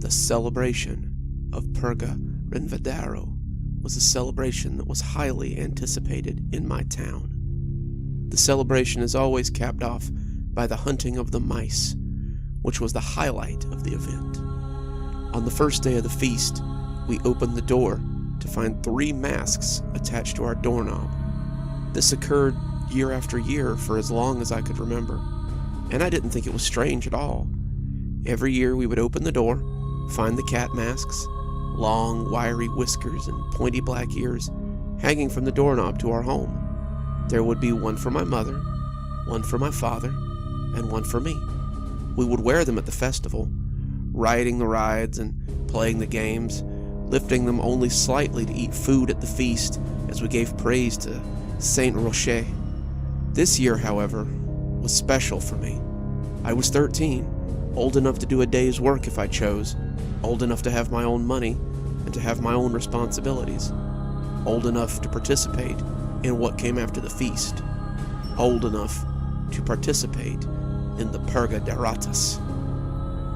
The celebration of Purga De Rata was a celebration that was highly anticipated in my town. The celebration is always capped off by the hunting of the mice, which was the highlight of the event. On the first day of the feast, we opened the door to find 3 masks attached to our doorknob. This occurred year after year for as long as I could remember, and I didn't think it was strange at all. Every year we would open the door, find the cat masks, long, wiry whiskers and pointy black ears, hanging from the doorknob to our home. There would be one for my mother, one for my father, and one for me. We would wear them at the festival, riding the rides and playing the games, lifting them only slightly to eat food at the feast as we gave praise to Saint Rocher. This year, however, was special for me. I was 13, old enough to do a day's work if I chose, old enough to have my own money and to have my own responsibilities, old enough to participate in what came after the feast, old enough to participate in the Purga De Ratas.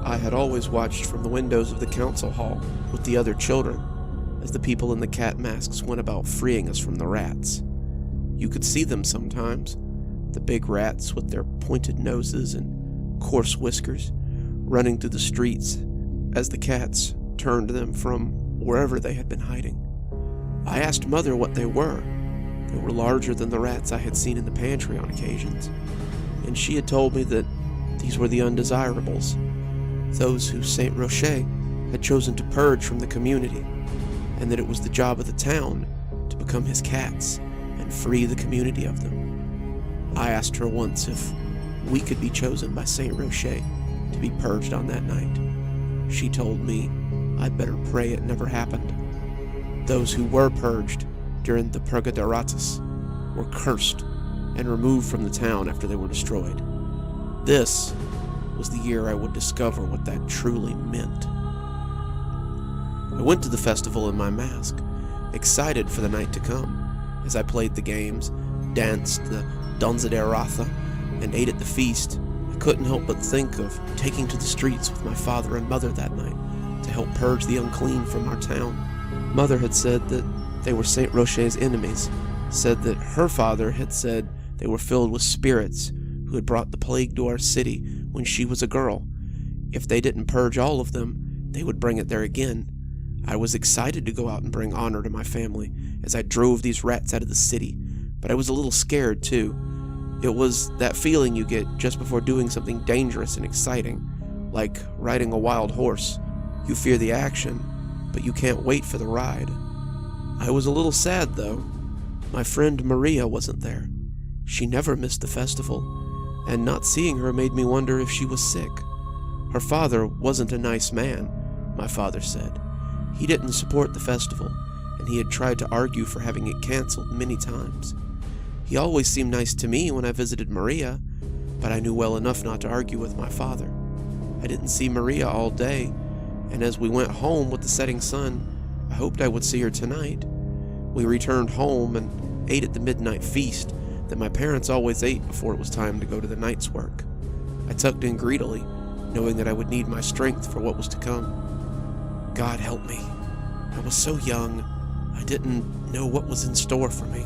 I had always watched from the windows of the council hall with the other children as the people in the cat masks went about freeing us from the rats. You could see them sometimes, the big rats with their pointed noses and coarse whiskers, running through the streets as the cats turned them from wherever they had been hiding. I asked Mother what they were. They were larger than the rats I had seen in the pantry on occasions, and she had told me that these were the undesirables, those who Saint Rocher had chosen to purge from the community, and that it was the job of the town to become his cats and free the community of them. I asked her once if we could be chosen by Saint Rocher to be purged on that night. She told me I'd better pray it never happened. Those who were purged during the Purga De Ratas were cursed and removed from the town after they were destroyed. This was the year I would discover what that truly meant. I went to the festival in my mask, excited for the night to come. As I played the games, danced the Danza de Rata, and ate at the feast, I couldn't help but think of taking to the streets with my father and mother that night to help purge the unclean from our town. Mother had said that they were Saint Rocher's enemies, said that her father had said they were filled with spirits who had brought the plague to our city when she was a girl. If they didn't purge all of them, they would bring it there again. I was excited to go out and bring honor to my family as I drove these rats out of the city, but I was a little scared too. It was that feeling you get just before doing something dangerous and exciting, like riding a wild horse. You fear the action, but you can't wait for the ride. I was a little sad though. My friend Maria wasn't there. She never missed the festival, and not seeing her made me wonder if she was sick. Her father wasn't a nice man, my father said. He didn't support the festival, and he had tried to argue for having it canceled many times. He always seemed nice to me when I visited Maria, but I knew well enough not to argue with my father. I didn't see Maria all day, and as we went home with the setting sun, I hoped I would see her tonight. We returned home and ate at the midnight feast that my parents always ate before it was time to go to the night's work. I tucked in greedily, knowing that I would need my strength for what was to come. God help me. I was so young, I didn't know what was in store for me.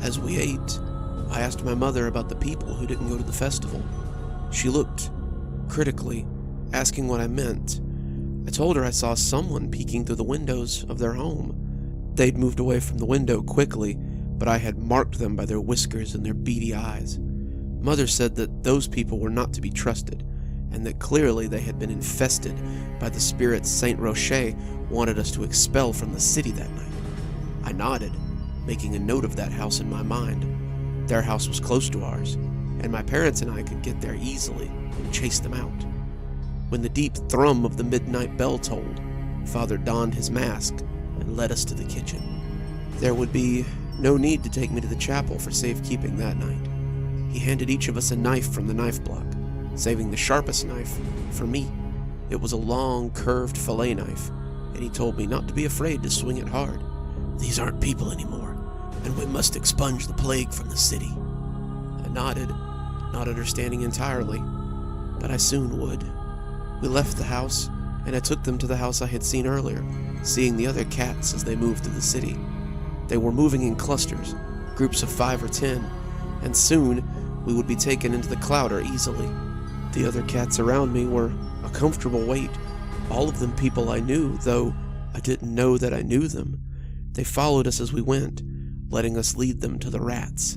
As we ate, I asked my mother about the people who didn't go to the festival. She looked critically, asking what I meant. I told her I saw someone peeking through the windows of their home. They'd moved away from the window quickly, but I had marked them by their whiskers and their beady eyes. Mother said that those people were not to be trusted, and that clearly they had been infested by the spirits Saint Rocher wanted us to expel from the city that night. I nodded, making a note of that house in my mind. Their house was close to ours, and my parents and I could get there easily and chase them out. When the deep thrum of the midnight bell tolled, Father donned his mask and led us to the kitchen. There would be no need to take me to the chapel for safekeeping that night. He handed each of us a knife from the knife block, saving the sharpest knife for me. It was a long, curved fillet knife, and he told me not to be afraid to swing it hard. These aren't people anymore, and we must expunge the plague from the city. I nodded, not understanding entirely, but I soon would. We left the house and I took them to the house I had seen earlier, seeing the other cats as they moved through the city. They were moving in clusters, groups of 5 or 10, and soon we would be taken into the Clouder easily. The other cats around me were a comfortable weight, all of them people I knew, though I didn't know that I knew them. They followed us as we went, letting us lead them to the rats.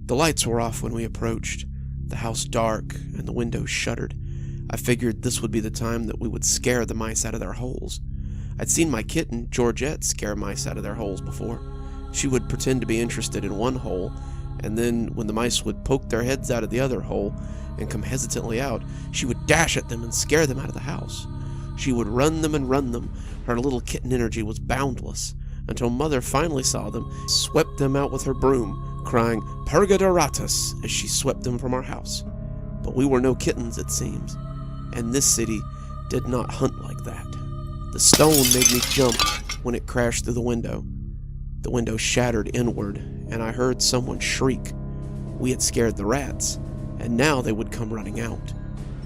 The lights were off when we approached, the house dark and the windows shuttered. I figured this would be the time that we would scare the mice out of their holes. I'd seen my kitten, Georgette, scare mice out of their holes before. She would pretend to be interested in one hole, and then when the mice would poke their heads out of the other hole and come hesitantly out, she would dash at them and scare them out of the house. She would run them and run them. Her little kitten energy was boundless, until Mother finally saw them, swept them out with her broom, crying, "Purga De Rata," as she swept them from our house. But we were no kittens, it seems, and this city did not hunt like that. The stone made me jump when it crashed through the window. The window shattered inward, and I heard someone shriek. We had scared the rats, and now they would come running out.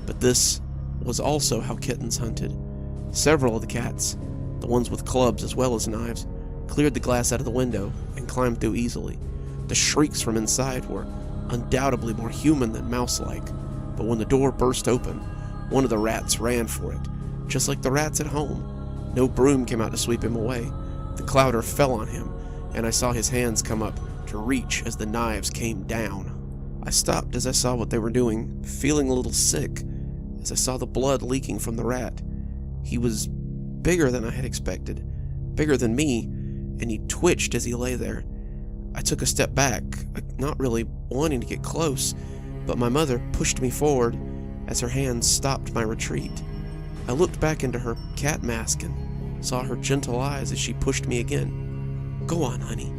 But this was also how kittens hunted. Several of the cats, the ones with clubs as well as knives, cleared the glass out of the window and climbed through easily. The shrieks from inside were undoubtedly more human than mouse-like, but when the door burst open, one of the rats ran for it, just like the rats at home. No broom came out to sweep him away. The Clouder fell on him, and I saw his hands come up to reach as the knives came down. I stopped as I saw what they were doing, feeling a little sick, as I saw the blood leaking from the rat. He was bigger than I had expected, bigger than me, and he twitched as he lay there. I took a step back, not really wanting to get close, but my mother pushed me forward as her hands stopped my retreat. I looked back into her cat mask and saw her gentle eyes as she pushed me again. "Go on, honey.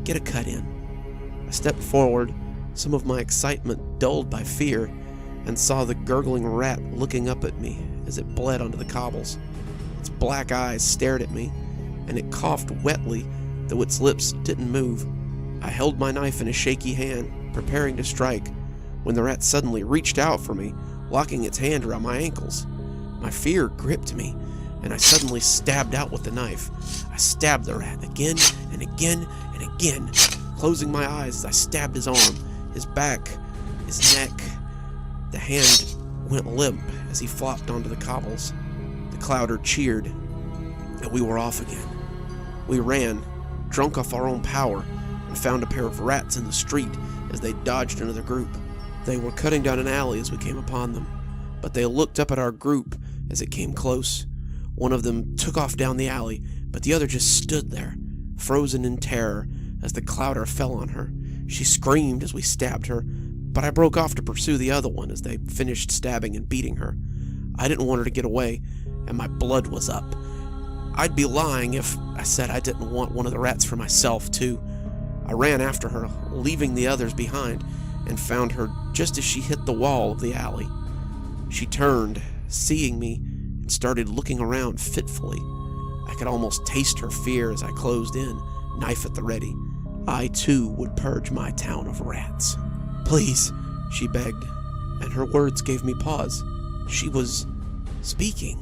Get a cut in." I stepped forward, some of my excitement dulled by fear, and saw the gurgling rat looking up at me as it bled onto the cobbles. Its black eyes stared at me, and it coughed wetly, though its lips didn't move. I held my knife in a shaky hand, preparing to strike, when the rat suddenly reached out for me, locking its hand around my ankles. My fear gripped me, and I suddenly stabbed out with the knife. I stabbed the rat again and again and again, closing my eyes as I stabbed his arm, his back, his neck. The hand went limp as he flopped onto the cobbles. The Clouder cheered, and we were off again. We ran, drunk off our own power, and found a pair of rats in the street as they dodged another group. They were cutting down an alley as we came upon them, but they looked up at our group as it came close. One of them took off down the alley, but the other just stood there, frozen in terror, as the Clouder fell on her. She screamed as we stabbed her, but I broke off to pursue the other one as they finished stabbing and beating her. I didn't want her to get away, and my blood was up. I'd be lying if I said I didn't want one of the rats for myself, too. I ran after her, leaving the others behind, and found her just as she hit the wall of the alley. She turned, seeing me, and started looking around fitfully. I could almost taste her fear as I closed in, knife at the ready. I, too, would purge my town of rats. "Please," she begged, and her words gave me pause. She was speaking.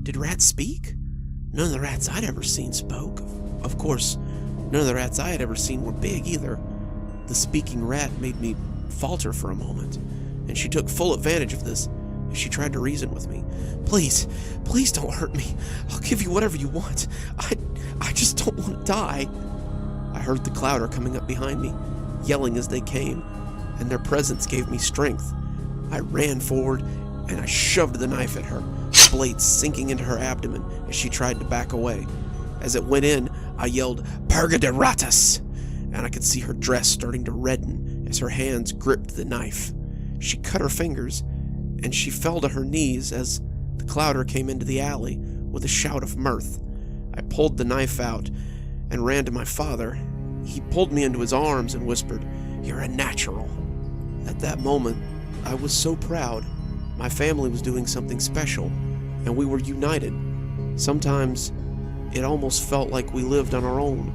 Did rats speak? None of the rats I'd ever seen spoke. Of course, none of the rats I had ever seen were big either. The speaking rat made me falter for a moment, and she took full advantage of this as she tried to reason with me. Please don't hurt me. I'll give you whatever you want. I just don't want to die." I heard the Clouder coming up behind me, yelling as they came, and their presence gave me strength. I ran forward, and I shoved the knife at her, the blade sinking into her abdomen as she tried to back away. As it went in, I yelled, "Purga De Rata," and I could see her dress starting to redden as her hands gripped the knife. She cut her fingers, and she fell to her knees as the Clouder came into the alley with a shout of mirth. I pulled the knife out and ran to my father. He pulled me into his arms and whispered, "You're a natural." At that moment, I was so proud. My family was doing something special, and we were united. Sometimes it almost felt like we lived on our own,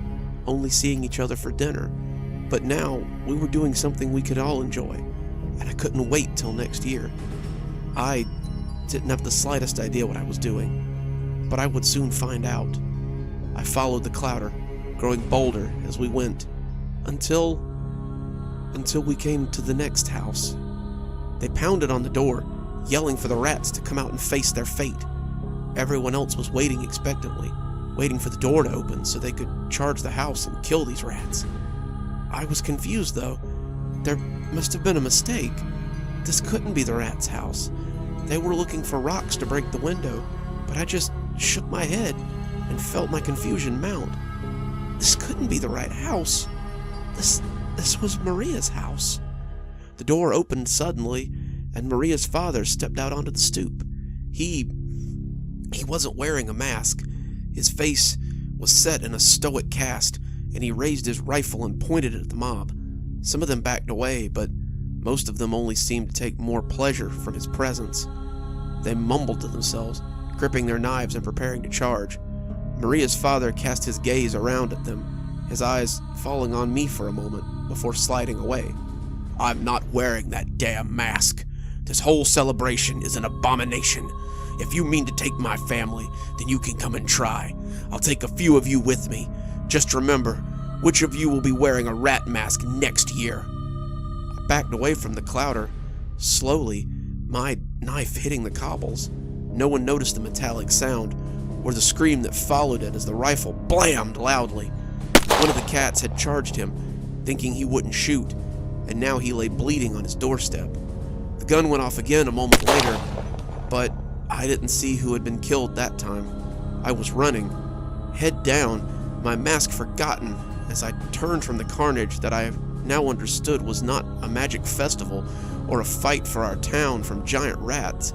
only seeing each other for dinner. But now we were doing something we could all enjoy, and I couldn't wait till next year. I didn't have the slightest idea what I was doing, but I would soon find out. I followed the clouder, growing bolder as we went, until we came to the next house. They pounded on the door, yelling for the rats to come out and face their fate. Everyone else was waiting expectantly, waiting for the door to open so they could charge the house and kill these rats. I was confused, though. There must have been a mistake. This couldn't be the rats' house. They were looking for rocks to break the window, but I just shook my head and felt my confusion mount. This couldn't be the right house. This was Maria's house. The door opened suddenly, and Maria's father stepped out onto the stoop. He wasn't wearing a mask. His face was set in a stoic cast, and he raised his rifle and pointed it at the mob. Some of them backed away, but most of them only seemed to take more pleasure from his presence. They mumbled to themselves, gripping their knives and preparing to charge. Maria's father cast his gaze around at them, his eyes falling on me for a moment before sliding away. "I'm not wearing that damn mask. This whole celebration is an abomination. If you mean to take my family, then you can come and try. I'll take a few of you with me. Just remember, which of you will be wearing a rat mask next year?" I backed away from the clouder, slowly, my knife hitting the cobbles. No one noticed the metallic sound, or the scream that followed it as the rifle blammed loudly. One of the cats had charged him, thinking he wouldn't shoot, and now he lay bleeding on his doorstep. The gun went off again a moment later, but I didn't see who had been killed that time. I was running, head down, my mask forgotten, as I turned from the carnage that I now understood was not a magic festival or a fight for our town from giant rats.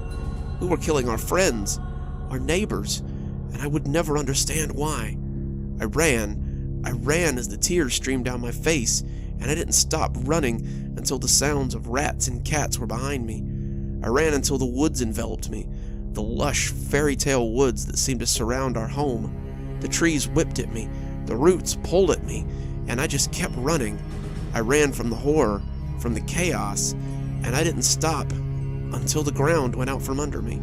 We were killing our friends, our neighbors, and I would never understand why. I ran as the tears streamed down my face, and I didn't stop running until the sounds of rats and cats were behind me. I ran until the woods enveloped me, the lush fairy tale woods that seemed to surround our home. The trees whipped at me, the roots pulled at me, and I just kept running. I ran from the horror, from the chaos, and I didn't stop until the ground went out from under me.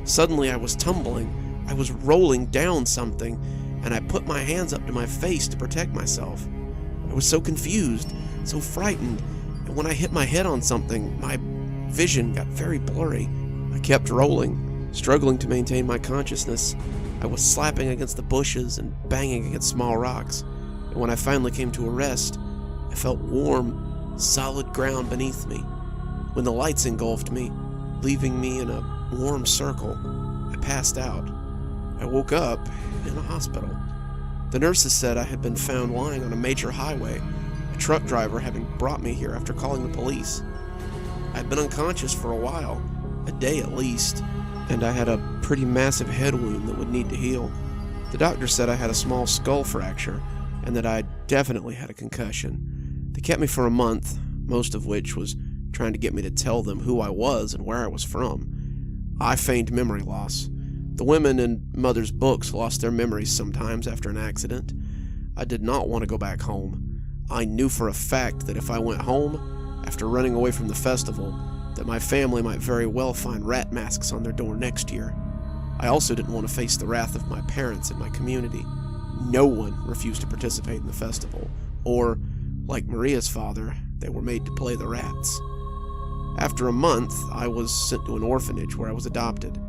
Suddenly I was tumbling. I was rolling down something, and I put my hands up to my face to protect myself. I was so confused, so frightened, and when I hit my head on something, my vision got very blurry. I kept rolling, struggling to maintain my consciousness. I was slapping against the bushes and banging against small rocks, and when I finally came to a rest, I felt warm, solid ground beneath me. When the lights engulfed me, leaving me in a warm circle, I passed out. I woke up in a hospital. The nurses said I had been found lying on a major highway, a truck driver having brought me here after calling the police. I had been unconscious for a while, a day at least, and I had a pretty massive head wound that would need to heal. The doctor said I had a small skull fracture, and that I definitely had a concussion. They kept me for a month, most of which was trying to get me to tell them who I was and where I was from. I feigned memory loss. The women in Mother's books lost their memories sometimes after an accident. I did not want to go back home. I knew for a fact that if I went home, after running away from the festival, that my family might very well find rat masks on their door next year. I also didn't want to face the wrath of my parents and my community. No one refused to participate in the festival, or, like Maria's father, they were made to play the rats. After a month, I was sent to an orphanage where I was adopted.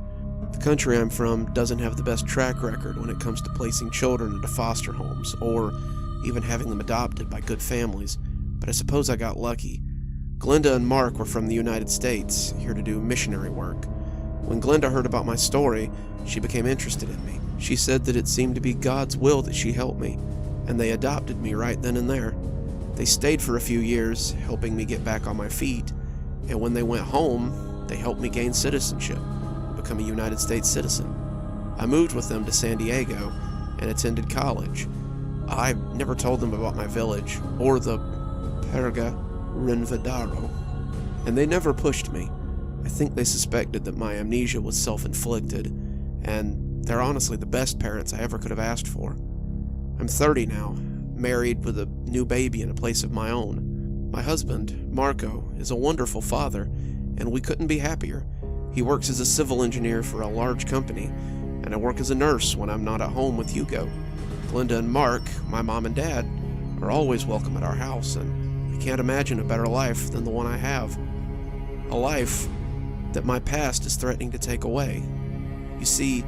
The country I'm from doesn't have the best track record when it comes to placing children into foster homes, or even having them adopted by good families, but I suppose I got lucky. Glenda and Mark were from the United States, here to do missionary work. When Glenda heard about my story, she became interested in me. She said that it seemed to be God's will that she help me, and they adopted me right then and there. They stayed for a few years, helping me get back on my feet, and when they went home, they helped me gain citizenship, become a United States citizen. I moved with them to San Diego and attended college. I never told them about my village, or the Purga De Rata, and they never pushed me. I think they suspected that my amnesia was self-inflicted, and they're honestly the best parents I ever could have asked for. I'm 30 now, married with a new baby in a place of my own. My husband, Marco, is a wonderful father, and we couldn't be happier. He works as a civil engineer for a large company, and I work as a nurse when I'm not at home with Hugo. Glenda and Mark, my mom and dad, are always welcome at our house, and I can't imagine a better life than the one I have. A life that my past is threatening to take away. You see,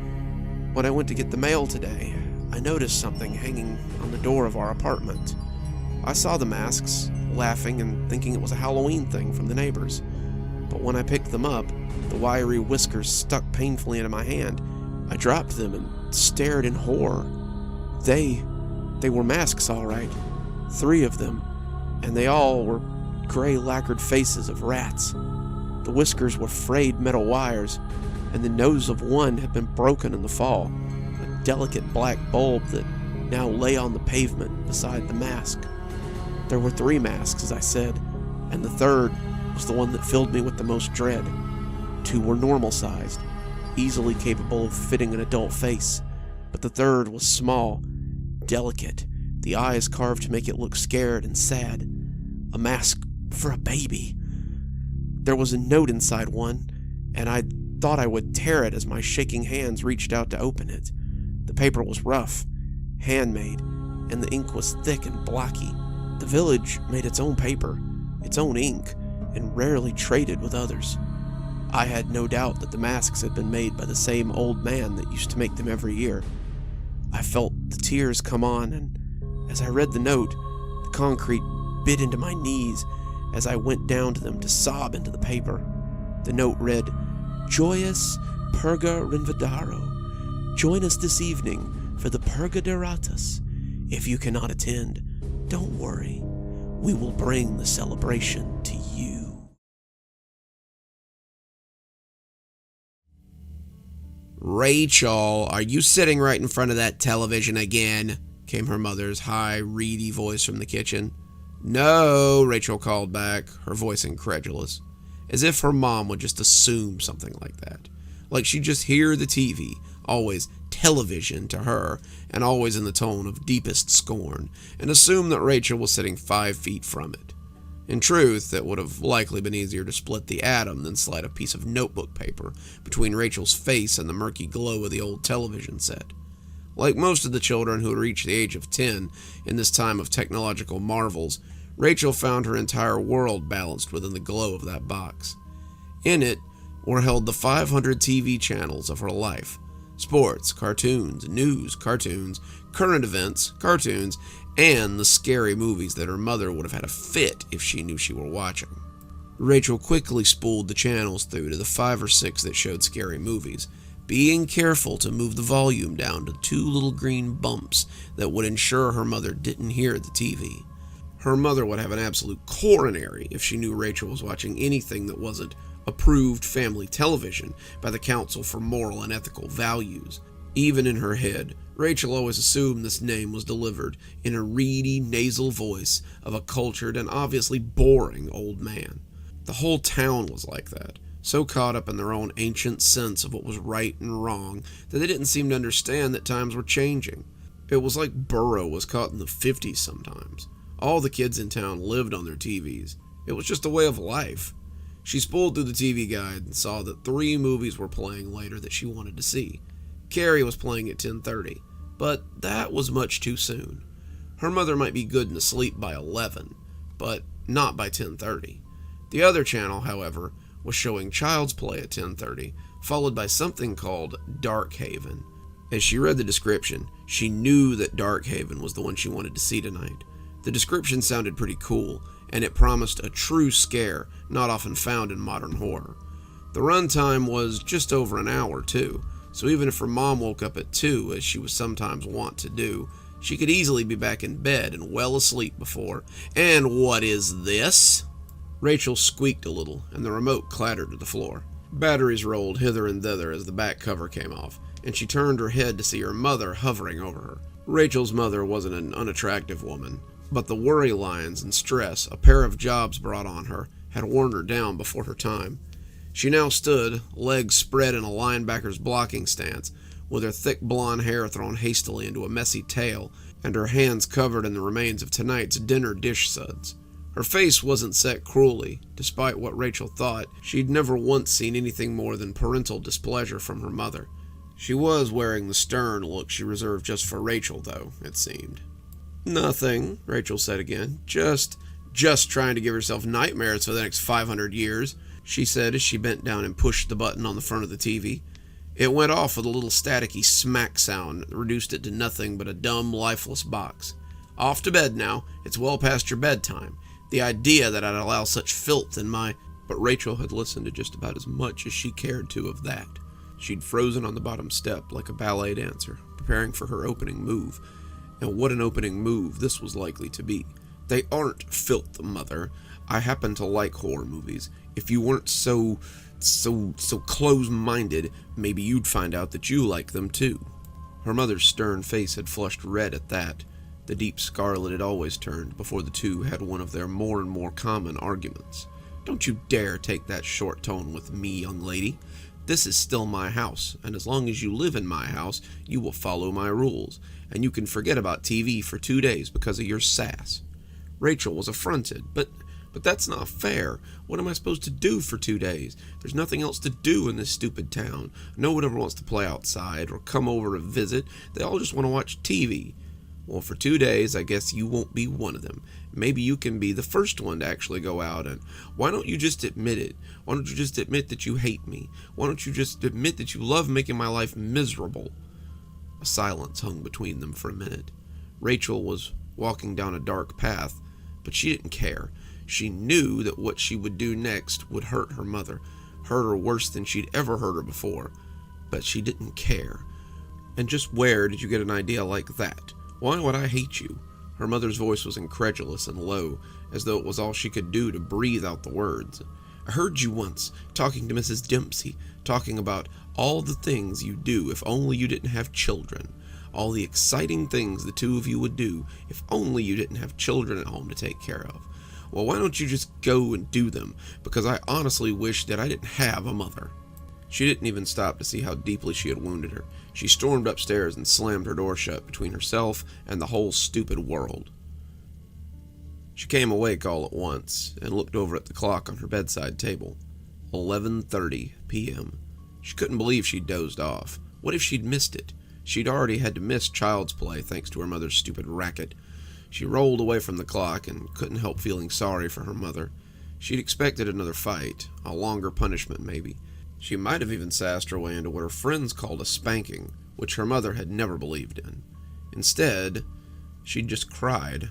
when I went to get the mail today, I noticed something hanging on the door of our apartment. I saw the masks, laughing and thinking it was a Halloween thing from the neighbors. But when I picked them up, the wiry whiskers stuck painfully into my hand. I dropped them and stared in horror. They were masks, all right. 3 of them, and they all were gray lacquered faces of rats. The whiskers were frayed metal wires, and the nose of one had been broken in the fall, a delicate black bulb that now lay on the pavement beside the mask. There were 3 masks, as I said, and the third was the one that filled me with the most dread. 2 were normal-sized, easily capable of fitting an adult face, but the third was small, delicate, the eyes carved to make it look scared and sad. A mask for a baby. There was a note inside one, and I thought I would tear it as my shaking hands reached out to open it. The paper was rough, handmade, and the ink was thick and blocky. The village made its own paper, its own ink, and rarely traded with others. I had no doubt that the masks had been made by the same old man that used to make them every year. I felt the tears come on, and as I read the note, the concrete bit into my knees as I went down to them to sob into the paper. The note read, "Joyous Purga Rinvadaro. Join us this evening for the Purga De Ratas. If you cannot attend, don't worry. We will bring the celebration to you." "Rachel, are you sitting right in front of that television again?" came her mother's high, reedy voice from the kitchen. "No," Rachel called back, her voice incredulous, as if her mom would just assume something like that. Like she'd just hear the TV, always television to her, and always in the tone of deepest scorn, and assume that Rachel was sitting 5 feet from it. In truth, it would have likely been easier to split the atom than slide a piece of notebook paper between Rachel's face and the murky glow of the old television set. Like most of the children who had reached the age of 10 in this time of technological marvels, Rachel found her entire world balanced within the glow of that box. In it were held the 500 TV channels of her life: sports, cartoons, news, cartoons, current events, cartoons, and the scary movies that her mother would have had a fit if she knew she were watching. Rachel quickly spooled the channels through to the 5 or 6 that showed scary movies, being careful to move the volume down to 2 little green bumps that would ensure her mother didn't hear the TV. Her mother would have an absolute coronary if she knew Rachel was watching anything that wasn't approved family television by the Council for Moral and Ethical Values. Even in her head, Rachel always assumed this name was delivered in a reedy, nasal voice of a cultured and obviously boring old man. The whole town was like that, so caught up in their own ancient sense of what was right and wrong that they didn't seem to understand that times were changing. It was like Burrow was caught in the 50s sometimes. All the kids in town lived on their TVs. It was just a way of life. She spooled through the TV guide and saw that 3 movies were playing later that she wanted to see. Carrie was playing at 10:30, but that was much too soon. Her mother might be good and asleep by 11, but not by 10:30. The other channel, however, was showing Child's Play at 10:30, followed by something called Darkhaven. As she read the description, she knew that Darkhaven was the one she wanted to see tonight. The description sounded pretty cool, and it promised a true scare not often found in modern horror. The runtime was just over an hour, too, so even if her mom woke up at 2, as she was sometimes wont to do, she could easily be back in bed and well asleep before. And what is this? Rachel squeaked a little, and the remote clattered to the floor. Batteries rolled hither and thither as the back cover came off, and she turned her head to see her mother hovering over her. Rachel's mother wasn't an unattractive woman, but the worry lines and stress a pair of jobs brought on her had worn her down before her time. She now stood, legs spread in a linebacker's blocking stance, with her thick blonde hair thrown hastily into a messy tail, and her hands covered in the remains of tonight's dinner dish suds. Her face wasn't set cruelly. Despite what Rachel thought, she'd never once seen anything more than parental displeasure from her mother. She was wearing the stern look she reserved just for Rachel, though, it seemed. "Nothing," Rachel said again. Just trying to give herself nightmares for the next 500 years, she said as she bent down and pushed the button on the front of the TV. It went off with a little staticky smack sound that reduced it to nothing but a dumb, lifeless box. "Off to bed now. It's well past your bedtime. The idea that I'd allow such filth in my..." But Rachel had listened to just about as much as she cared to of that. She'd frozen on the bottom step like a ballet dancer, preparing for her opening move. And what an opening move this was likely to be. "They aren't filth, Mother. I happen to like horror movies. If you weren't so close-minded, maybe you'd find out that you like them too." Her mother's stern face had flushed red at that, the deep scarlet it always turned before the two had one of their more and more common arguments. "Don't you dare take that short tone with me, young lady. This is still my house, and as long as you live in my house, you will follow my rules, and you can forget about TV for 2 days because of your sass." Rachel was affronted. But that's not fair. What am I supposed to do for 2 days? There's nothing else to do in this stupid town. No one ever wants to play outside or come over to visit. They all just want to watch TV. "Well, for 2 days, I guess you won't be one of them. Maybe you can be the first one to actually go out, and why don't you just admit it? Why don't you just admit that you hate me? Why don't you just admit that you love making my life miserable?" A silence hung between them for a minute. Rachel was walking down a dark path, but she didn't care. She knew that what she would do next would hurt her mother, hurt her worse than she'd ever hurt her before, but she didn't care. "And just where did you get an idea like that? Why would I hate you?" Her mother's voice was incredulous and low, as though it was all she could do to breathe out the words. "I heard you once, talking to Mrs. Dempsey, talking about all the things you'd do if only you didn't have children. All the exciting things the two of you would do if only you didn't have children at home to take care of. Well, why don't you just go and do them? Because I honestly wish that I didn't have a mother." She didn't even stop to see how deeply she had wounded her. She stormed upstairs and slammed her door shut between herself and the whole stupid world. She came awake all at once and looked over at the clock on her bedside table. 11:30 p.m. She couldn't believe she'd dozed off. What if she'd missed it? She'd already had to miss Child's Play thanks to her mother's stupid racket. She rolled away from the clock and couldn't help feeling sorry for her mother. She'd expected another fight, a longer punishment maybe. She might have even sassed her way into what her friends called a spanking, which her mother had never believed in. Instead, she'd just cried.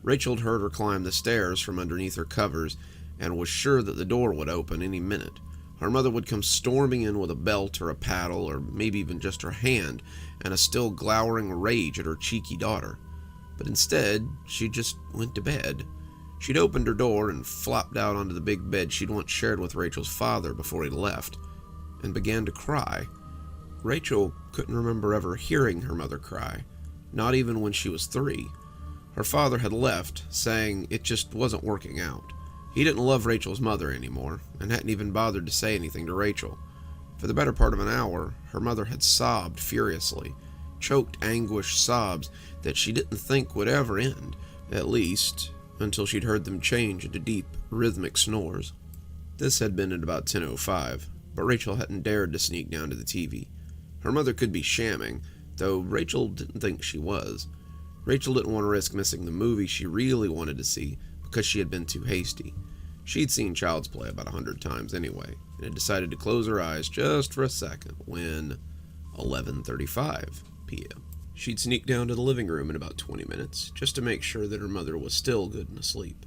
Rachel had heard her climb the stairs from underneath her covers and was sure that the door would open any minute. Her mother would come storming in with a belt or a paddle or maybe even just her hand and a still glowering rage at her cheeky daughter. But instead, she just went to bed. She'd opened her door and flopped out onto the big bed she'd once shared with Rachel's father before he left, and began to cry. Rachel couldn't remember ever hearing her mother cry, not even when she was 3. Her father had left, saying it just wasn't working out. He didn't love Rachel's mother anymore, and hadn't even bothered to say anything to Rachel. For the better part of an hour, her mother had sobbed furiously, choked anguished sobs that she didn't think would ever end, at least until she'd heard them change into deep, rhythmic snores. This had been at about 10:05, but Rachel hadn't dared to sneak down to the TV. Her mother could be shamming, though Rachel didn't think she was. Rachel didn't want to risk missing the movie she really wanted to see because she had been too hasty. She'd seen Child's Play about 100 times anyway, and had decided to close her eyes just for a second when 11:35 p.m. She'd sneak down to the living room in about 20 minutes, just to make sure that her mother was still good and asleep.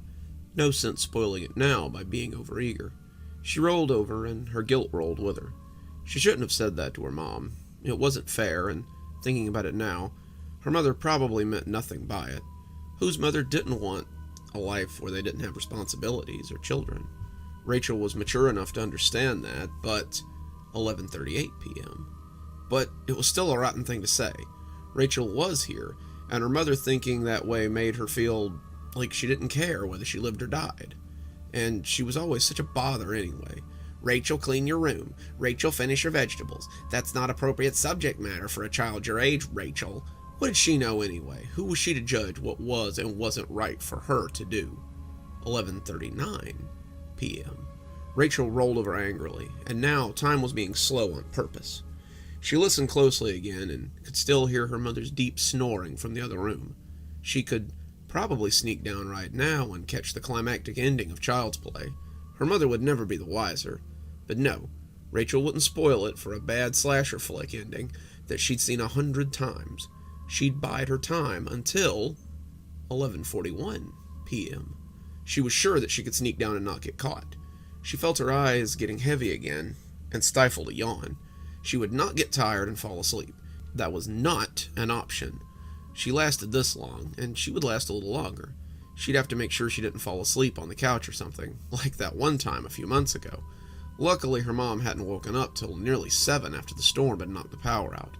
No sense spoiling it now by being overeager. She rolled over, and her guilt rolled with her. She shouldn't have said that to her mom. It wasn't fair, and thinking about it now, her mother probably meant nothing by it. Whose mother didn't want a life where they didn't have responsibilities or children? Rachel was mature enough to understand that, but 11:38 p.m. But it was still a rotten thing to say. Rachel was here, and her mother thinking that way made her feel like she didn't care whether she lived or died. And she was always such a bother anyway. "Rachel, clean your room. Rachel, finish your vegetables. That's not appropriate subject matter for a child your age, Rachel." What did she know anyway? Who was she to judge what was and wasn't right for her to do? 11:39 p.m. Rachel rolled over angrily, and now time was being slow on purpose. She listened closely again and could still hear her mother's deep snoring from the other room. She could probably sneak down right now and catch the climactic ending of Child's Play. Her mother would never be the wiser. But no, Rachel wouldn't spoil it for a bad slasher flick ending that she'd seen 100 times. She'd bide her time until 11:41 p.m. She was sure that she could sneak down and not get caught. She felt her eyes getting heavy again and stifled a yawn. She would not get tired and fall asleep. That was not an option. She lasted this long, and she would last a little longer. She'd have to make sure she didn't fall asleep on the couch or something, like that one time a few months ago. Luckily, her mom hadn't woken up till nearly 7 after the storm had knocked the power out.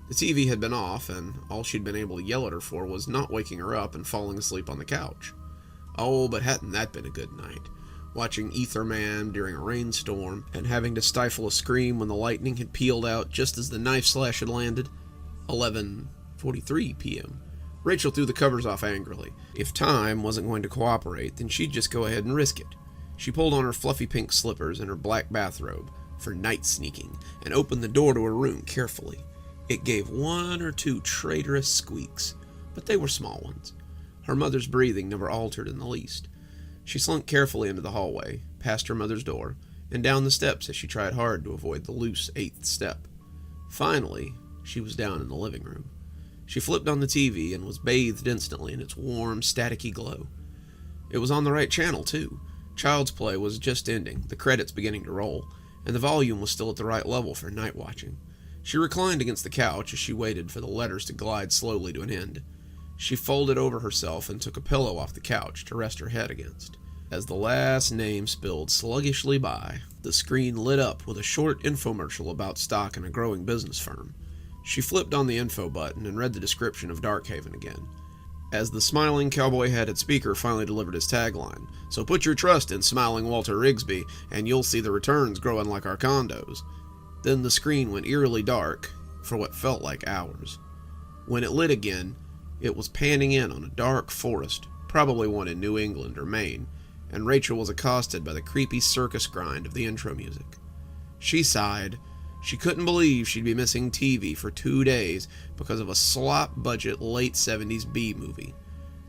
The TV had been off, and all she'd been able to yell at her for was not waking her up and falling asleep on the couch. Oh, but hadn't that been a good night? Watching Ether Man during a rainstorm, and having to stifle a scream when the lightning had peeled out just as the knife slash had landed. 11:43 p.m. Rachel threw the covers off angrily. If time wasn't going to cooperate, then she'd just go ahead and risk it. She pulled on her fluffy pink slippers and her black bathrobe for night sneaking, and opened the door to her room carefully. It gave 1 or 2 traitorous squeaks, but they were small ones. Her mother's breathing never altered in the least. She slunk carefully into the hallway, past her mother's door, and down the steps as she tried hard to avoid the loose 8th step. Finally, she was down in the living room. She flipped on the TV and was bathed instantly in its warm, staticky glow. It was on the right channel, too. Child's Play was just ending, the credits beginning to roll, and the volume was still at the right level for night watching. She reclined against the couch as she waited for the letters to glide slowly to an end. She folded over herself and took a pillow off the couch to rest her head against. As the last name spilled sluggishly by, the screen lit up with a short infomercial about stock in a growing business firm. She flipped on the info button and read the description of Darkhaven again. As the smiling cowboy-hatted speaker finally delivered his tagline, "So put your trust in smiling Walter Rigsby, and you'll see the returns growing like our condos." Then the screen went eerily dark for what felt like hours. When it lit again, it was panning in on a dark forest, probably one in New England or Maine, and Rachel was accosted by the creepy circus grind of the intro music. She sighed. She couldn't believe she'd be missing TV for 2 days because of a slop-budget late 70s B-movie.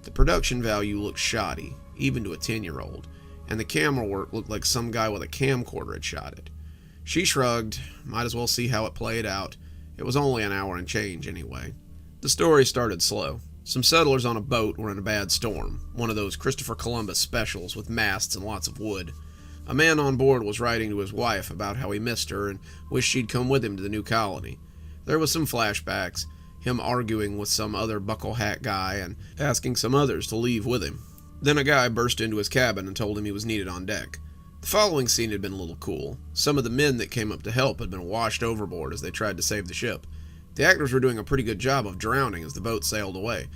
The production value looked shoddy, even to a 10-year-old, and the camera work looked like some guy with a camcorder had shot it. She shrugged. Might as well see how it played out. It was only an hour and change anyway. The story started slow. Some settlers on a boat were in a bad storm, one of those Christopher Columbus specials with masts and lots of wood. A man on board was writing to his wife about how he missed her and wished she'd come with him to the new colony. There was some flashbacks, him arguing with some other buckle hat guy and asking some others to leave with him. Then a guy burst into his cabin and told him he was needed on deck. The following scene had been a little cool. Some of the men that came up to help had been washed overboard as they tried to save the ship. The actors were doing a pretty good job of drowning as the boat sailed away,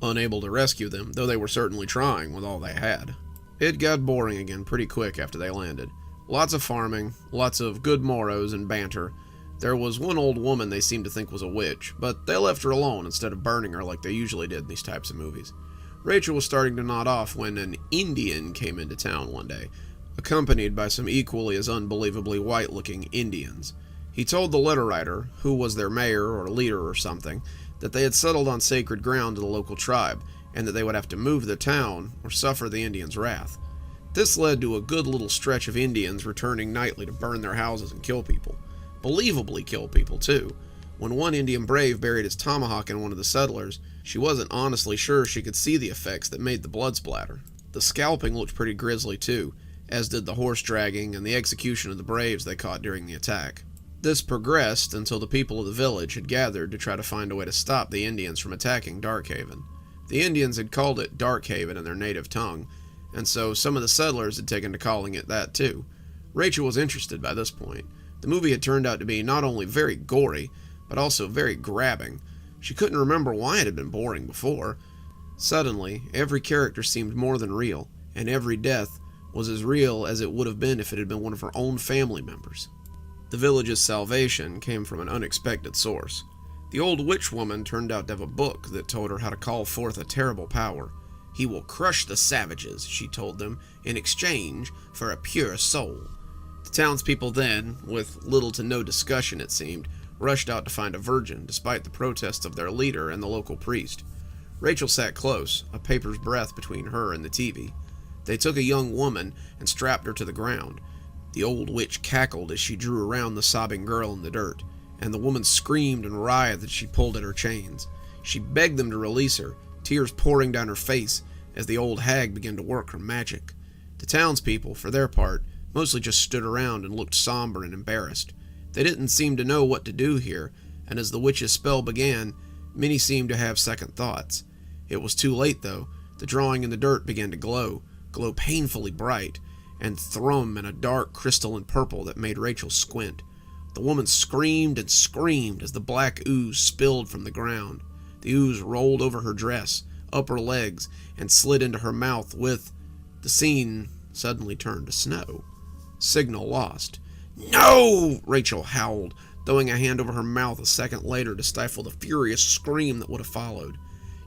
unable to rescue them, though they were certainly trying with all they had. It got boring again pretty quick after they landed. Lots of farming, lots of good moros and banter. There was one old woman they seemed to think was a witch, but they left her alone instead of burning her like they usually did in these types of movies. Rachel was starting to nod off when an Indian came into town one day, accompanied by some equally as unbelievably white-looking Indians. He told the letter writer, who was their mayor or leader or something, that they had settled on sacred ground to the local tribe, and that they would have to move the town or suffer the Indians' wrath. This led to a good little stretch of Indians returning nightly to burn their houses and kill people. Believably kill people, too. When one Indian brave buried his tomahawk in one of the settlers, she wasn't honestly sure she could see the effects that made the blood splatter. The scalping looked pretty grisly, too, as did the horse dragging and the execution of the braves they caught during the attack. This progressed until the people of the village had gathered to try to find a way to stop the Indians from attacking Darkhaven. The Indians had called it Darkhaven in their native tongue, and so some of the settlers had taken to calling it that too. Rachel was interested by this point. The movie had turned out to be not only very gory, but also very grabbing. She couldn't remember why it had been boring before. Suddenly, every character seemed more than real, and every death was as real as it would have been if it had been one of her own family members. The village's salvation came from an unexpected source. The old witch woman turned out to have a book that told her how to call forth a terrible power. He will crush the savages, she told them, in exchange for a pure soul. The townspeople then, with little to no discussion it seemed, rushed out to find a virgin, despite the protests of their leader and the local priest. Rachel sat close, a paper's breadth between her and the TV. They took a young woman and strapped her to the ground. The old witch cackled as she drew around the sobbing girl in the dirt, and the woman screamed and writhed as she pulled at her chains. She begged them to release her, tears pouring down her face as the old hag began to work her magic. The townspeople, for their part, mostly just stood around and looked somber and embarrassed. They didn't seem to know what to do here, and as the witch's spell began, many seemed to have second thoughts. It was too late, though. The drawing in the dirt began to glow painfully bright, and thrum in a dark crystalline purple that made Rachel squint. The woman screamed and screamed as the black ooze spilled from the ground. The ooze rolled over her dress, up her legs, and slid into her mouth with... The scene suddenly turned to snow. Signal lost. "No!" Rachel howled, throwing a hand over her mouth a second later to stifle the furious scream that would have followed.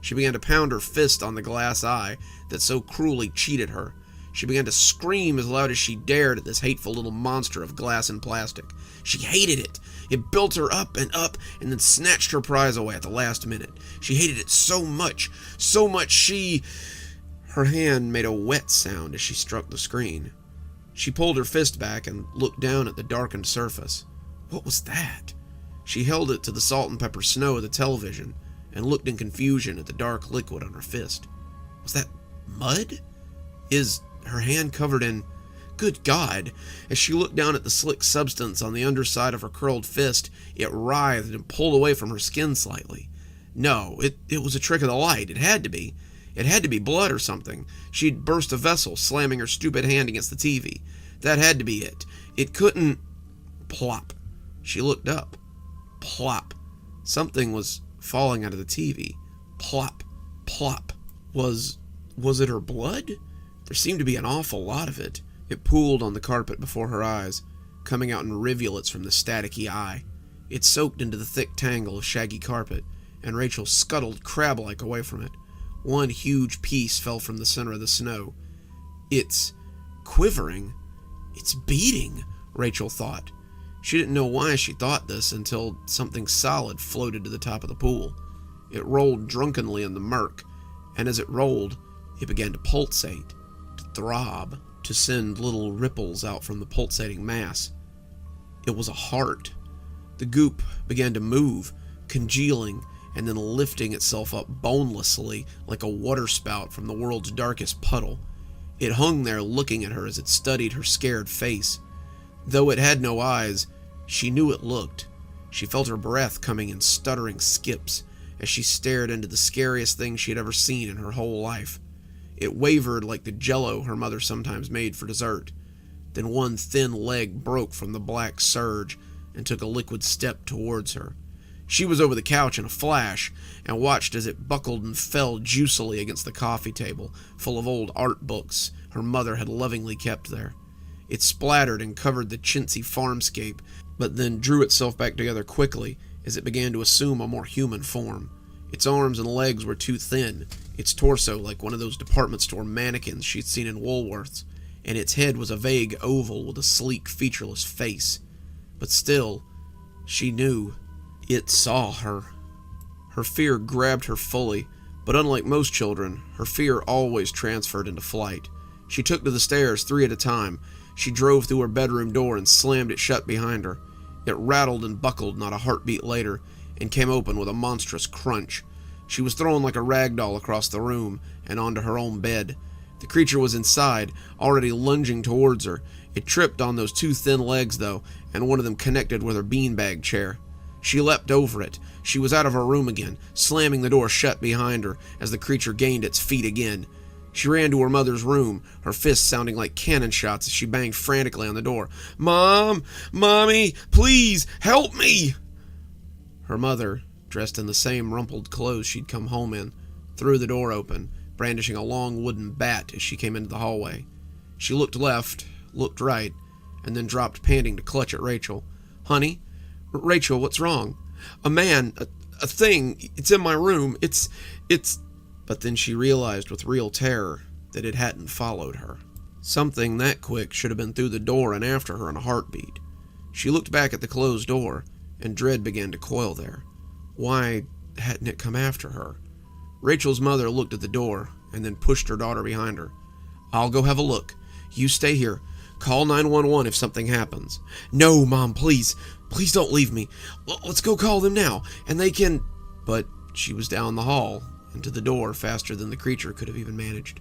She began to pound her fist on the glass eye that so cruelly cheated her. She began to scream as loud as she dared at this hateful little monster of glass and plastic. She hated it. It built her up, and then snatched her prize away at the last minute. She hated it so much she... Her hand made a wet sound as she struck the screen. She pulled her fist back and looked down at the darkened surface. What was that? She held it to the salt and pepper snow of the television and looked in confusion at the dark liquid on her fist. Was that mud? Is her hand covered in... Good God! As she looked down at the slick substance on the underside of her curled fist, it writhed and pulled away from her skin slightly. No, it was a trick of the light. It had to be. It had to be blood or something. She'd burst a vessel, slamming her stupid hand against the TV. That had to be it. It couldn't... Plop. She looked up. Plop. Something was falling out of the TV. Plop. Plop. Was it her blood? There seemed to be an awful lot of it. It pooled on the carpet before her eyes, coming out in rivulets from the staticky eye. It soaked into the thick tangle of shaggy carpet, and Rachel scuttled crab-like away from it. One huge piece fell from the center of the snow. It's quivering. It's beating, Rachel thought. She didn't know why she thought this until something solid floated to the top of the pool. It rolled drunkenly in the murk, and as it rolled, it began to pulsate, to throb, to send little ripples out from the pulsating mass. It was a heart. The goop began to move, congealing, and then lifting itself up bonelessly like a waterspout from the world's darkest puddle. It hung there looking at her as it studied her scared face. Though it had no eyes, she knew it looked. She felt her breath coming in stuttering skips as she stared into the scariest thing she had ever seen in her whole life. It wavered like the jello her mother sometimes made for dessert. Then one thin leg broke from the black surge and took a liquid step towards her. She was over the couch in a flash and watched as it buckled and fell juicily against the coffee table, full of old art books her mother had lovingly kept there. It splattered and covered the chintzy farmscape, but then drew itself back together quickly as it began to assume a more human form. Its arms and legs were too thin, its torso like one of those department store mannequins she'd seen in Woolworth's, and its head was a vague oval with a sleek, featureless face. But still, she knew. It saw her. Her fear grabbed her fully, but unlike most children, her fear always transferred into flight. She took to the stairs 3 at a time. She drove through her bedroom door and slammed it shut behind her. It rattled and buckled not a heartbeat later, and came open with a monstrous crunch. She was thrown like a rag doll across the room and onto her own bed. The creature was inside, already lunging towards her. It tripped on those 2 thin legs, though, and one of them connected with her beanbag chair. She leapt over it. She was out of her room again, slamming the door shut behind her as the creature gained its feet again. She ran to her mother's room, her fists sounding like cannon shots as she banged frantically on the door. "Mom! Mommy! Please! Help me!" Her mother, dressed in the same rumpled clothes she'd come home in, threw the door open, brandishing a long wooden bat as she came into the hallway. She looked left, looked right, and then dropped panting to clutch at Rachel. "Honey? Rachel, what's wrong?" "A man, a thing, it's in my room, it's... But then she realized with real terror that it hadn't followed her. Something that quick should have been through the door and after her in a heartbeat. She looked back at the closed door, and dread began to coil there. Why hadn't it come after her? Rachel's mother looked at the door, and then pushed her daughter behind her. "I'll go have a look. You stay here. Call 911 if something happens." "No, Mom, please. Please don't leave me. Let's go call them now, and they can..." But she was down the hall, and to the door faster than the creature could have even managed.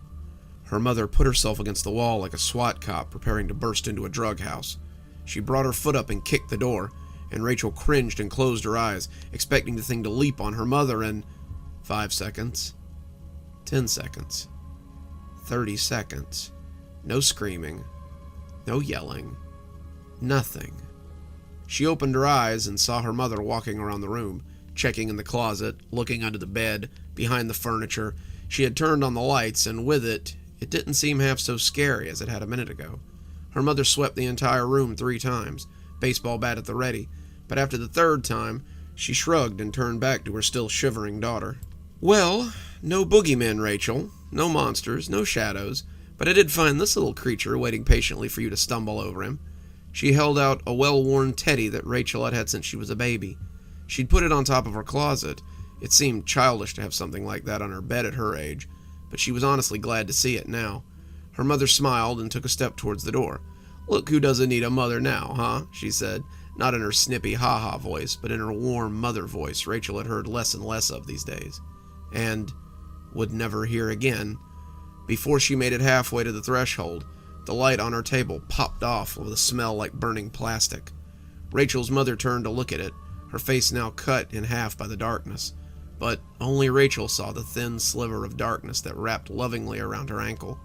Her mother put herself against the wall like a SWAT cop preparing to burst into a drug house. She brought her foot up and kicked the door, and Rachel cringed and closed her eyes, expecting the thing to leap on her mother in 5 seconds, 10 seconds, 30 seconds. No screaming, no yelling, nothing. She opened her eyes and saw her mother walking around the room, checking in the closet, looking under the bed, behind the furniture. She had turned on the lights, and with it didn't seem half so scary as it had a minute ago. Her mother swept the entire room 3 times, baseball bat at the ready, but after the 3rd time, she shrugged and turned back to her still shivering daughter. "Well, no boogeymen, Rachel, no monsters, no shadows, but I did find this little creature waiting patiently for you to stumble over him." She held out a well-worn teddy that Rachel had had since she was a baby. She'd put it on top of her closet. It seemed childish to have something like that on her bed at her age, but she was honestly glad to see it now. Her mother smiled and took a step towards the door. "Look who doesn't need a mother now, huh?" she said, not in her snippy ha-ha voice, but in her warm mother voice Rachel had heard less and less of these days, and would never hear again. Before she made it halfway to the threshold, the light on her table popped off with a smell like burning plastic. Rachel's mother turned to look at it, her face now cut in half by the darkness, but only Rachel saw the thin sliver of darkness that wrapped lovingly around her ankle.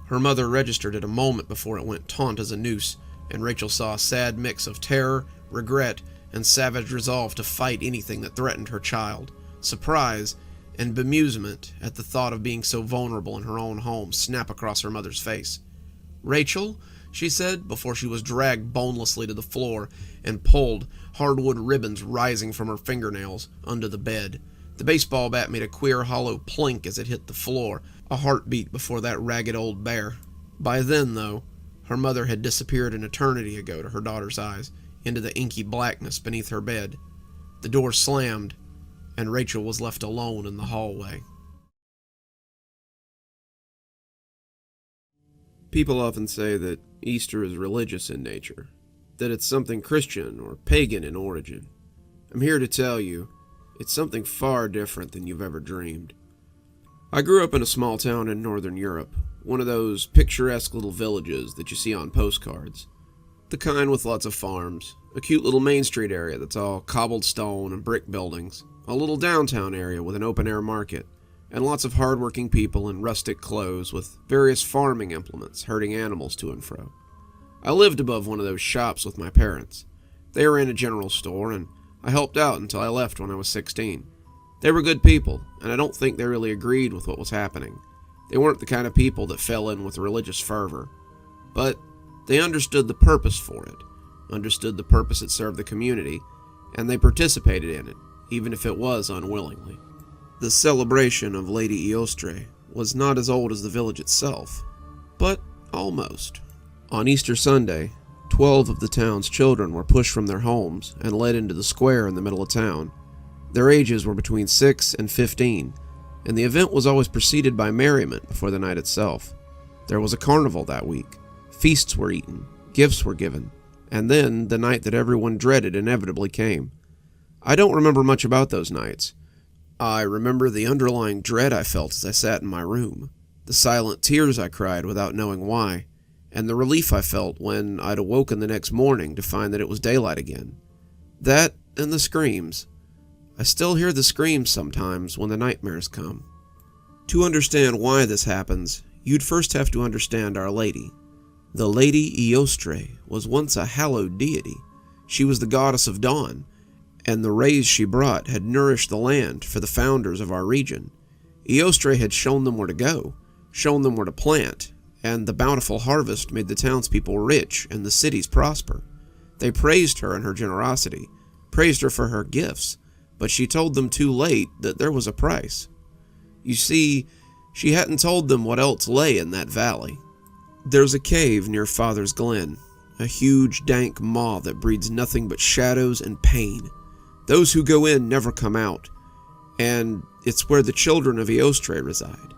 Her mother registered it a moment before it went taut as a noose, and Rachel saw a sad mix of terror, regret, and savage resolve to fight anything that threatened her child. Surprise and bemusement at the thought of being so vulnerable in her own home snap across her mother's face. "Rachel," she said, before she was dragged bonelessly to the floor and pulled, hardwood ribbons rising from her fingernails, under the bed. The baseball bat made a queer hollow plink as it hit the floor, a heartbeat before that ragged old bear. By then, though, her mother had disappeared an eternity ago to her daughter's eyes, into the inky blackness beneath her bed. The door slammed, and Rachel was left alone in the hallway. People often say that Easter is religious in nature, that it's something Christian or pagan in origin. I'm here to tell you, it's something far different than you've ever dreamed. I grew up in a small town in northern Europe, one of those picturesque little villages that you see on postcards. The kind with lots of farms, a cute little main street area that's all cobbled stone and brick buildings, a little downtown area with an open-air market, and lots of hard-working people in rustic clothes with various farming implements herding animals to and fro. I lived above one of those shops with my parents. They ran a general store, and I helped out until I left when I was 16. They were good people, and I don't think they really agreed with what was happening. They weren't the kind of people that fell in with religious fervor. But they understood the purpose for it, understood the purpose it served the community, and they participated in it, even if it was unwillingly. The celebration of Lady Eostre was not as old as the village itself, but almost. On Easter Sunday, 12 of the town's children were pushed from their homes and led into the square in the middle of town. Their ages were between 6 and 15, and the event was always preceded by merriment before the night itself. There was a carnival that week. Feasts were eaten, gifts were given, and then the night that everyone dreaded inevitably came. I don't remember much about those nights. I remember the underlying dread I felt as I sat in my room, the silent tears I cried without knowing why, and the relief I felt when I'd awoken the next morning to find that it was daylight again. That and the screams. I still hear the screams sometimes when the nightmares come. To understand why this happens, you'd first have to understand Our Lady. The Lady Eostre was once a hallowed deity. She was the goddess of dawn, and the rays she brought had nourished the land for the founders of our region. Eostre had shown them where to go, shown them where to plant, and the bountiful harvest made the townspeople rich and the cities prosper. They praised her and her generosity, praised her for her gifts, but she told them too late that there was a price. You see, she hadn't told them what else lay in that valley. There's a cave near Father's Glen, a huge dank maw that breeds nothing but shadows and pain. Those who go in never come out, and it's where the children of Eostre reside.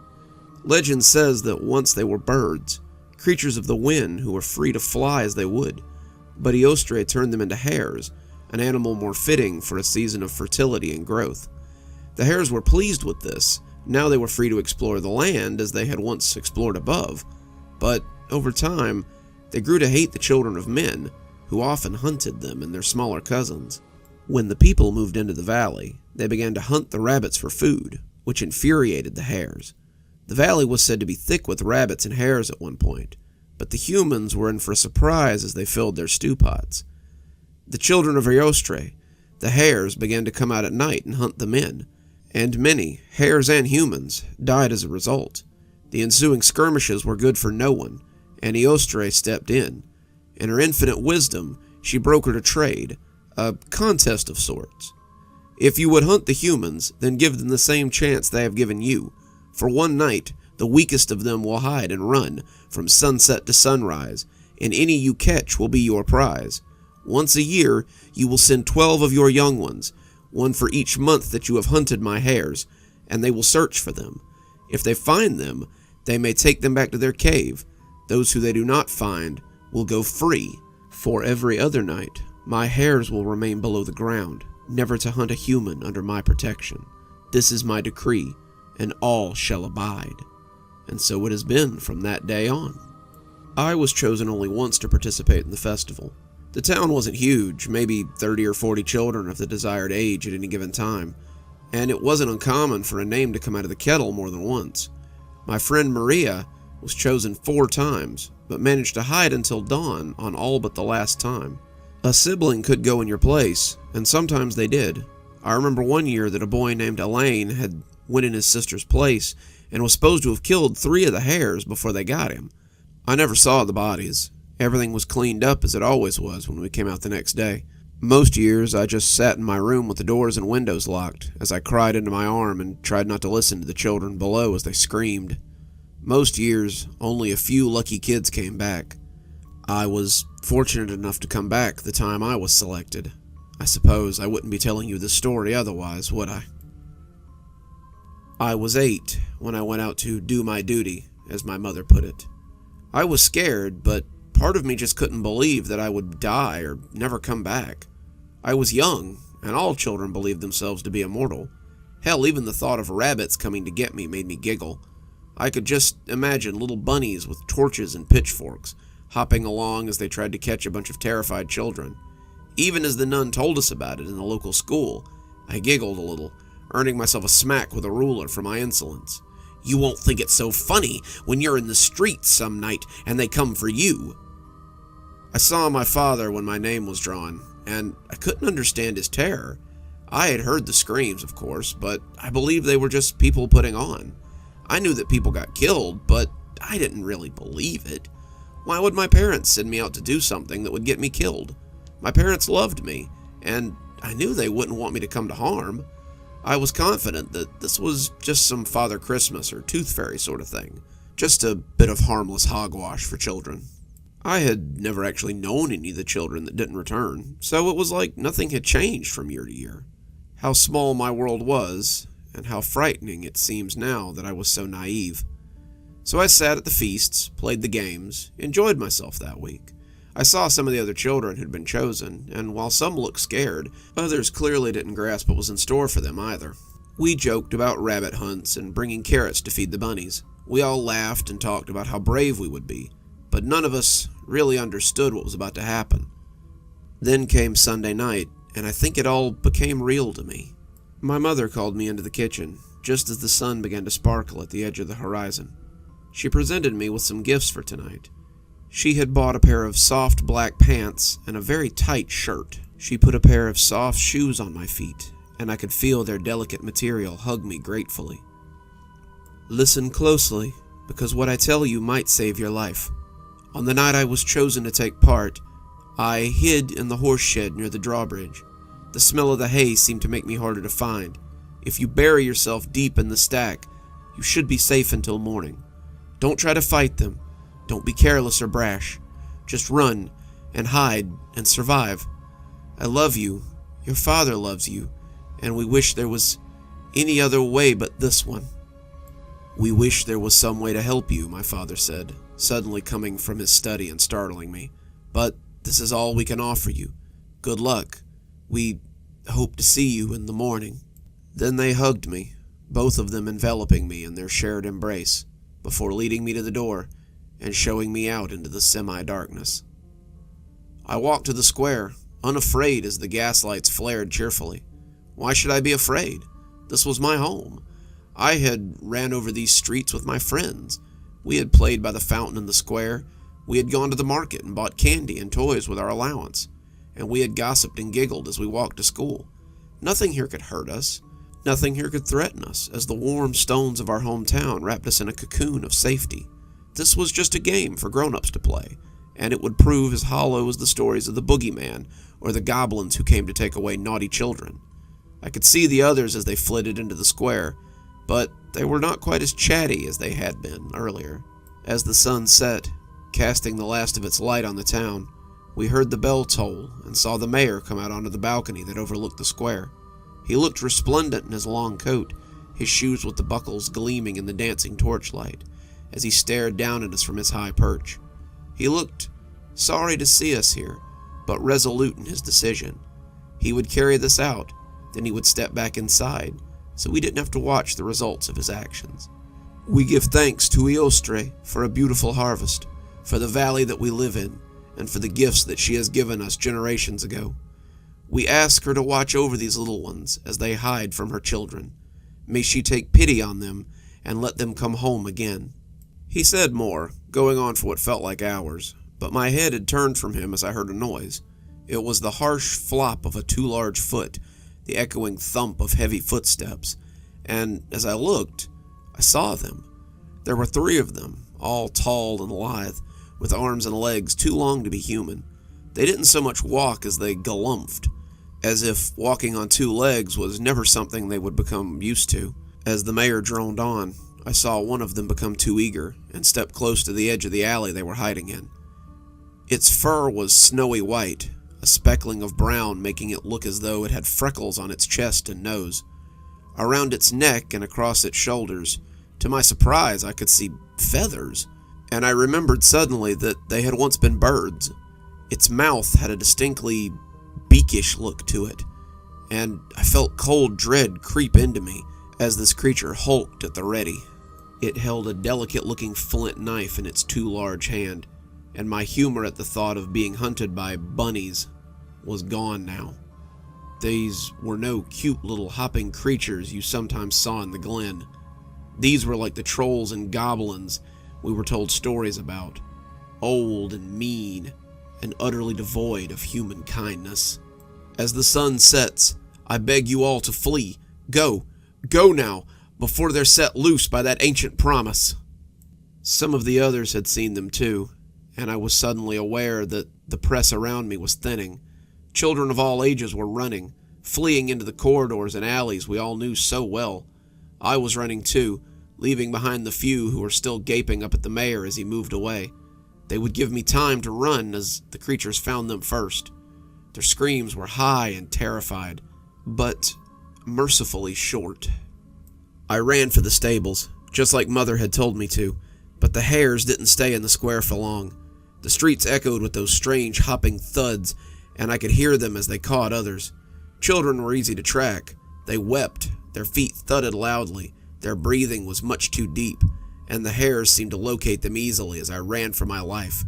Legend says that once they were birds, creatures of the wind who were free to fly as they would, but Eostre turned them into hares, an animal more fitting for a season of fertility and growth. The hares were pleased with this. Now they were free to explore the land as they had once explored above, but over time, they grew to hate the children of men, who often hunted them and their smaller cousins. When the people moved into the valley, they began to hunt the rabbits for food, which infuriated the hares. The valley was said to be thick with rabbits and hares at one point, but the humans were in for a surprise as they filled their stew pots. The children of Eostre, the hares, began to come out at night and hunt the men, and many, hares and humans, died as a result. The ensuing skirmishes were good for no one, and Eostre stepped in. In her infinite wisdom, she brokered a trade, a contest of sorts. If you would hunt the humans, then give them the same chance they have given you. For one night, the weakest of them will hide and run from sunset to sunrise, and any you catch will be your prize. Once a year, you will send 12 of your young ones, one for each month that you have hunted my hares, and they will search for them. If they find them, they may take them back to their cave. Those who they do not find will go free. For every other night, my hares will remain below the ground, never to hunt a human under my protection. This is my decree, and all shall abide. And so it has been from that day on. I was chosen only once to participate in the festival. The town wasn't huge, maybe 30 or 40 children of the desired age at any given time, and it wasn't uncommon for a name to come out of the kettle more than once. My friend Maria was chosen 4 times, but managed to hide until dawn on all but the last time. A sibling could go in your place, and sometimes they did. I remember one year that a boy named Elaine had went in his sister's place and was supposed to have killed 3 of the hares before they got him. I never saw the bodies. Everything was cleaned up as it always was when we came out the next day. Most years, I just sat in my room with the doors and windows locked as I cried into my arm and tried not to listen to the children below as they screamed. Most years, only a few lucky kids came back. I was fortunate enough to come back the time I was selected. I suppose I wouldn't be telling you this story otherwise, would I? I was 8 when I went out to do my duty, as my mother put it. I was scared, but part of me just couldn't believe that I would die or never come back. I was young, and all children believed themselves to be immortal. Hell, even the thought of rabbits coming to get me made me giggle. I could just imagine little bunnies with torches and pitchforks, hopping along as they tried to catch a bunch of terrified children. Even as the nun told us about it in the local school, I giggled a little, earning myself a smack with a ruler for my insolence. You won't think it's so funny when you're in the streets some night and they come for you. I saw my father when my name was drawn, and I couldn't understand his terror. I had heard the screams, of course, but I believed they were just people putting on. I knew that people got killed, but I didn't really believe it. Why would my parents send me out to do something that would get me killed? My parents loved me, and I knew they wouldn't want me to come to harm. I was confident that this was just some Father Christmas or Tooth Fairy sort of thing. Just a bit of harmless hogwash for children. I had never actually known any of the children that didn't return, so it was like nothing had changed from year to year. How small my world was, and how frightening it seems now that I was so naive. So I sat at the feasts, played the games, enjoyed myself that week. I saw some of the other children who'd been chosen, and while some looked scared, others clearly didn't grasp what was in store for them either. We joked about rabbit hunts and bringing carrots to feed the bunnies. We all laughed and talked about how brave we would be, but none of us really understood what was about to happen. Then came Sunday night, and I think it all became real to me. My mother called me into the kitchen, just as the sun began to sparkle at the edge of the horizon. She presented me with some gifts for tonight. She had bought a pair of soft black pants and a very tight shirt. She put a pair of soft shoes on my feet, and I could feel their delicate material hug me gratefully. Listen closely, because what I tell you might save your life. On the night I was chosen to take part, I hid in the horse shed near the drawbridge. The smell of the hay seemed to make me harder to find. If you bury yourself deep in the stack, You should be safe until morning. Don't try to fight them. Don't be careless or brash. Just run and hide and survive. I love you. Your father loves you. And we wish there was any other way but this one." "We wish there was some way to help you," my father said, suddenly coming from his study and startling me. "But this is all we can offer you. Good luck. We hope to see you in the morning." Then they hugged me, both of them enveloping me in their shared embrace, before leading me to the door and showing me out into the semi-darkness. I walked to the square, unafraid as the gaslights flared cheerfully. Why should I be afraid? This was my home. I had ran over these streets with my friends. We had played by the fountain in the square. We had gone to the market and bought candy and toys with our allowance. And we had gossiped and giggled as we walked to school. Nothing here could hurt us. Nothing here could threaten us, as the warm stones of our hometown wrapped us in a cocoon of safety. This was just a game for grown-ups to play, and it would prove as hollow as the stories of the boogeyman or the goblins who came to take away naughty children. I could see the others as they flitted into the square, but they were not quite as chatty as they had been earlier. As the sun set, casting the last of its light on the town, we heard the bell toll and saw the mayor come out onto the balcony that overlooked the square. He looked resplendent in his long coat, his shoes with the buckles gleaming in the dancing torchlight, as he stared down at us from his high perch. He looked sorry to see us here, but resolute in his decision. He would carry this out, then he would step back inside, so we didn't have to watch the results of his actions. "We give thanks to Eostre for a beautiful harvest, for the valley that we live in, and for the gifts that she has given us generations ago. We ask her to watch over these little ones as they hide from her children. May she take pity on them and let them come home again." He said more, going on for what felt like hours, but my head had turned from him as I heard a noise. It was the harsh flop of a too large foot, the echoing thump of heavy footsteps, and as I looked, I saw them. There were 3 of them, all tall and lithe, with arms and legs too long to be human. They didn't so much walk as they galumphed, as if walking on 2 legs was never something they would become used to. As the mayor droned on, I saw one of them become too eager and step close to the edge of the alley they were hiding in. Its fur was snowy white, a speckling of brown making it look as though it had freckles on its chest and nose. Around its neck and across its shoulders, to my surprise, I could see feathers, and I remembered suddenly that they had once been birds. Its mouth had a distinctly beakish look to it, and I felt cold dread creep into me as this creature hulked at the ready. It held a delicate-looking flint knife in its too large hand, and my humor at the thought of being hunted by bunnies was gone now. These were no cute little hopping creatures you sometimes saw in the glen. These were like the trolls and goblins we were told stories about, old and mean, and utterly devoid of human kindness. As the sun sets, I beg you all to flee. Go now, before they're set loose by that ancient promise." Some of the others had seen them too, and I was suddenly aware that the press around me was thinning. Children of all ages were running, fleeing into the corridors and alleys we all knew so well. I was running too, leaving behind the few who were still gaping up at the mayor as he moved away. They would give me time to run as the creatures found them first. Their screams were high and terrified, but mercifully short. I ran for the stables, just like Mother had told me to, but the hares didn't stay in the square for long. The streets echoed with those strange hopping thuds, and I could hear them as they caught others. Children were easy to track. They wept, their feet thudded loudly, their breathing was much too deep, and the hares seemed to locate them easily as I ran for my life.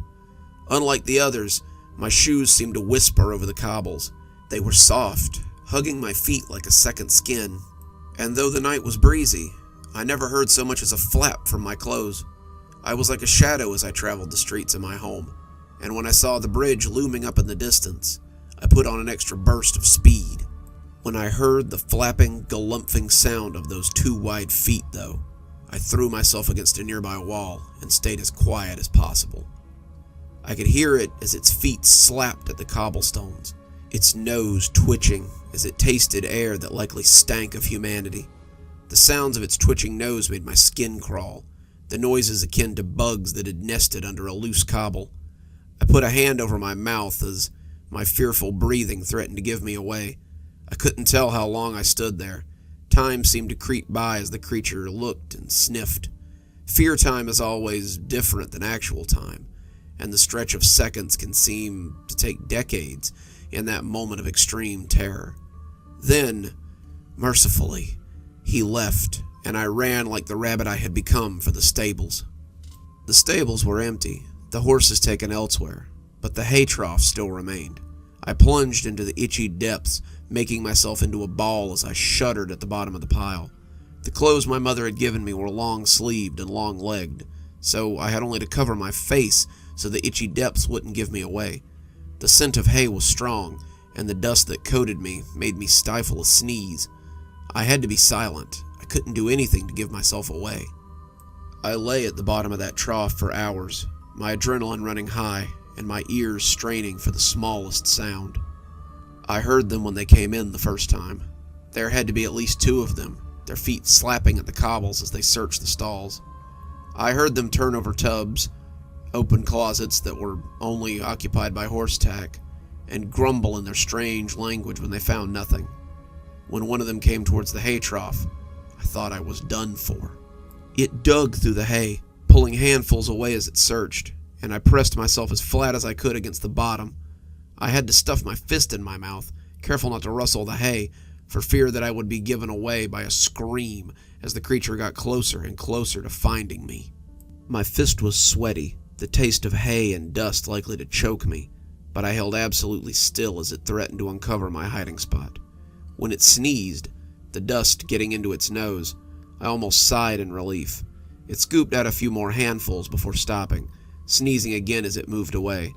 Unlike the others, my shoes seemed to whisper over the cobbles. They were soft, hugging my feet like a second skin. And though the night was breezy, I never heard so much as a flap from my clothes. I was like a shadow as I traveled the streets of my home, and when I saw the bridge looming up in the distance, I put on an extra burst of speed. When I heard the flapping, galumphing sound of those 2 wide feet, though, I threw myself against a nearby wall and stayed as quiet as possible. I could hear it as its feet slapped at the cobblestones, its nose twitching as it tasted air that likely stank of humanity. The sounds of its twitching nose made my skin crawl, the noises akin to bugs that had nested under a loose cobble. I put a hand over my mouth as my fearful breathing threatened to give me away. I couldn't tell how long I stood there. Time seemed to creep by as the creature looked and sniffed. Fear time is always different than actual time, and the stretch of seconds can seem to take decades in that moment of extreme terror. Then, mercifully, he left, and I ran like the rabbit I had become for the stables. The stables were empty, the horses taken elsewhere, but the hay trough still remained. I plunged into the itchy depths, making myself into a ball as I shuddered at the bottom of the pile. The clothes my mother had given me were long-sleeved and long-legged, so I had only to cover my face so the itchy depths wouldn't give me away. The scent of hay was strong, and the dust that coated me made me stifle a sneeze. I had to be silent. I couldn't do anything to give myself away. I lay at the bottom of that trough for hours, my adrenaline running high and my ears straining for the smallest sound. I heard them when they came in the first time. There had to be at least 2 of them, their feet slapping at the cobbles as they searched the stalls. I heard them turn over tubs, open closets that were only occupied by horse tack, and grumble in their strange language when they found nothing. When one of them came towards the hay trough, I thought I was done for. It dug through the hay, pulling handfuls away as it searched, and I pressed myself as flat as I could against the bottom. I had to stuff my fist in my mouth, careful not to rustle the hay, for fear that I would be given away by a scream as the creature got closer and closer to finding me. My fist was sweaty, the taste of hay and dust likely to choke me, but I held absolutely still as it threatened to uncover my hiding spot. When it sneezed, the dust getting into its nose, I almost sighed in relief. It scooped out a few more handfuls before stopping, sneezing again as it moved away.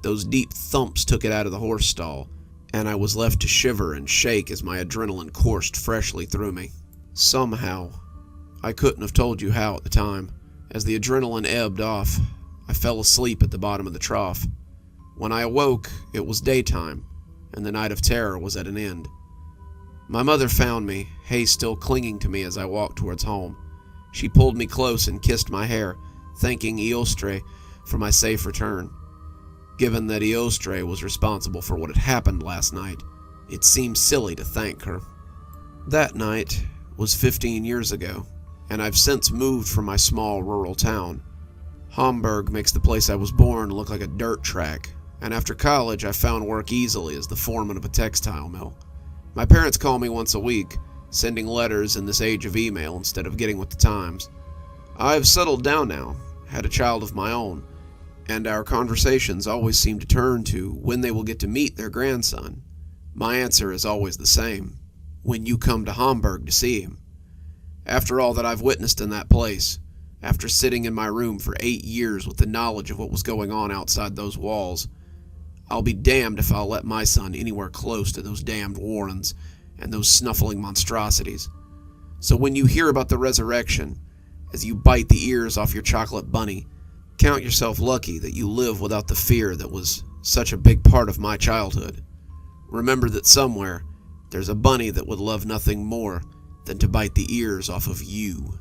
Those deep thumps took it out of the horse stall, and I was left to shiver and shake as my adrenaline coursed freshly through me. Somehow, I couldn't have told you how at the time, as the adrenaline ebbed off, I fell asleep at the bottom of the trough. When I awoke, it was daytime, and the night of terror was at an end. My mother found me, hay still clinging to me as I walked towards home. She pulled me close and kissed my hair, thanking Eostre for my safe return. Given that Eostre was responsible for what had happened last night, it seemed silly to thank her. That night was 15 years ago, and I've since moved from my small rural town. Hamburg makes the place I was born look like a dirt track, and after college I found work easily as the foreman of a textile mill. My parents call me once a week, sending letters in this age of email instead of getting with the times. I've settled down now, had a child of my own, and our conversations always seem to turn to when they will get to meet their grandson. My answer is always the same: when you come to Hamburg to see him. After all that I've witnessed in that place, after sitting in my room for 8 years with the knowledge of what was going on outside those walls, I'll be damned if I'll let my son anywhere close to those damned Warrens and those snuffling monstrosities. So when you hear about the resurrection, as you bite the ears off your chocolate bunny, count yourself lucky that you live without the fear that was such a big part of my childhood. Remember that somewhere, there's a bunny that would love nothing more than to bite the ears off of you.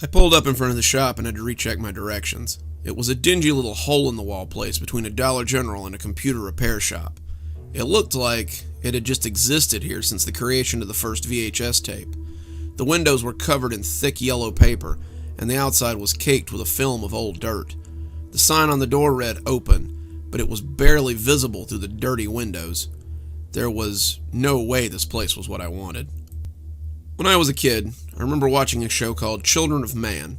I pulled up in front of the shop and had to recheck my directions. It was a dingy little hole-in-the-wall place between a Dollar General and a computer repair shop. It looked like it had just existed here since the creation of the first VHS tape. The windows were covered in thick yellow paper, and the outside was caked with a film of old dirt. The sign on the door read "Open," but it was barely visible through the dirty windows. There was no way this place was what I wanted. When I was a kid, I remember watching a show called Children of Man.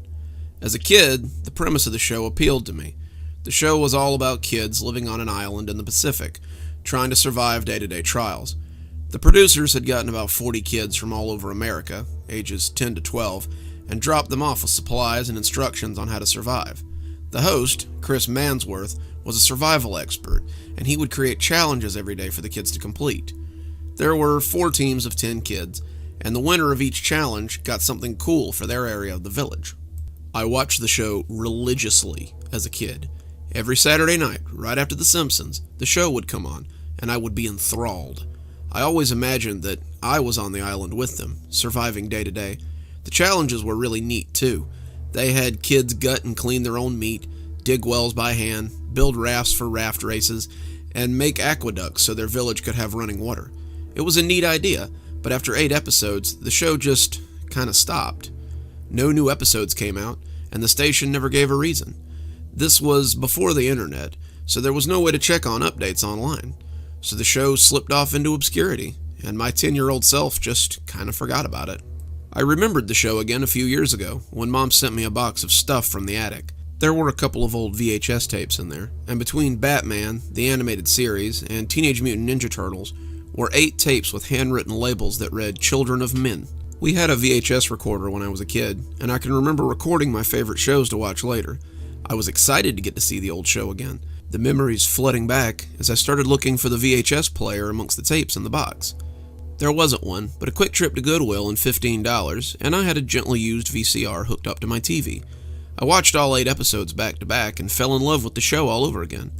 As a kid, the premise of the show appealed to me. The show was all about kids living on an island in the Pacific, trying to survive day-to-day trials. The producers had gotten about 40 kids from all over America, ages 10 to 12, and dropped them off with supplies and instructions on how to survive. The host, Chris Mansworth, was a survival expert, and he would create challenges every day for the kids to complete. There were 4 teams of 10 kids, and the winner of each challenge got something cool for their area of the village. I watched the show religiously as a kid. Every Saturday night, right after The Simpsons, the show would come on, and I would be enthralled. I always imagined that I was on the island with them, surviving day to day. The challenges were really neat too. They had kids gut and clean their own meat, dig wells by hand, build rafts for raft races, and make aqueducts so their village could have running water. It was a neat idea, but after 8 episodes, the show just kind of stopped. No new episodes came out, and the station never gave a reason. This was before the internet, so there was no way to check on updates online. So the show slipped off into obscurity, and my 10-year-old self just kind of forgot about it. I remembered the show again a few years ago, when Mom sent me a box of stuff from the attic. There were a couple of old VHS tapes in there, and between Batman, the animated series, and Teenage Mutant Ninja Turtles, were 8 tapes with handwritten labels that read Children of Men. We had a VHS recorder when I was a kid, and I can remember recording my favorite shows to watch later. I was excited to get to see the old show again, the memories flooding back as I started looking for the VHS player amongst the tapes in the box. There wasn't one, but a quick trip to Goodwill and $15, and I had a gently used VCR hooked up to my TV. I watched all 8 episodes back to back and fell in love with the show all over again.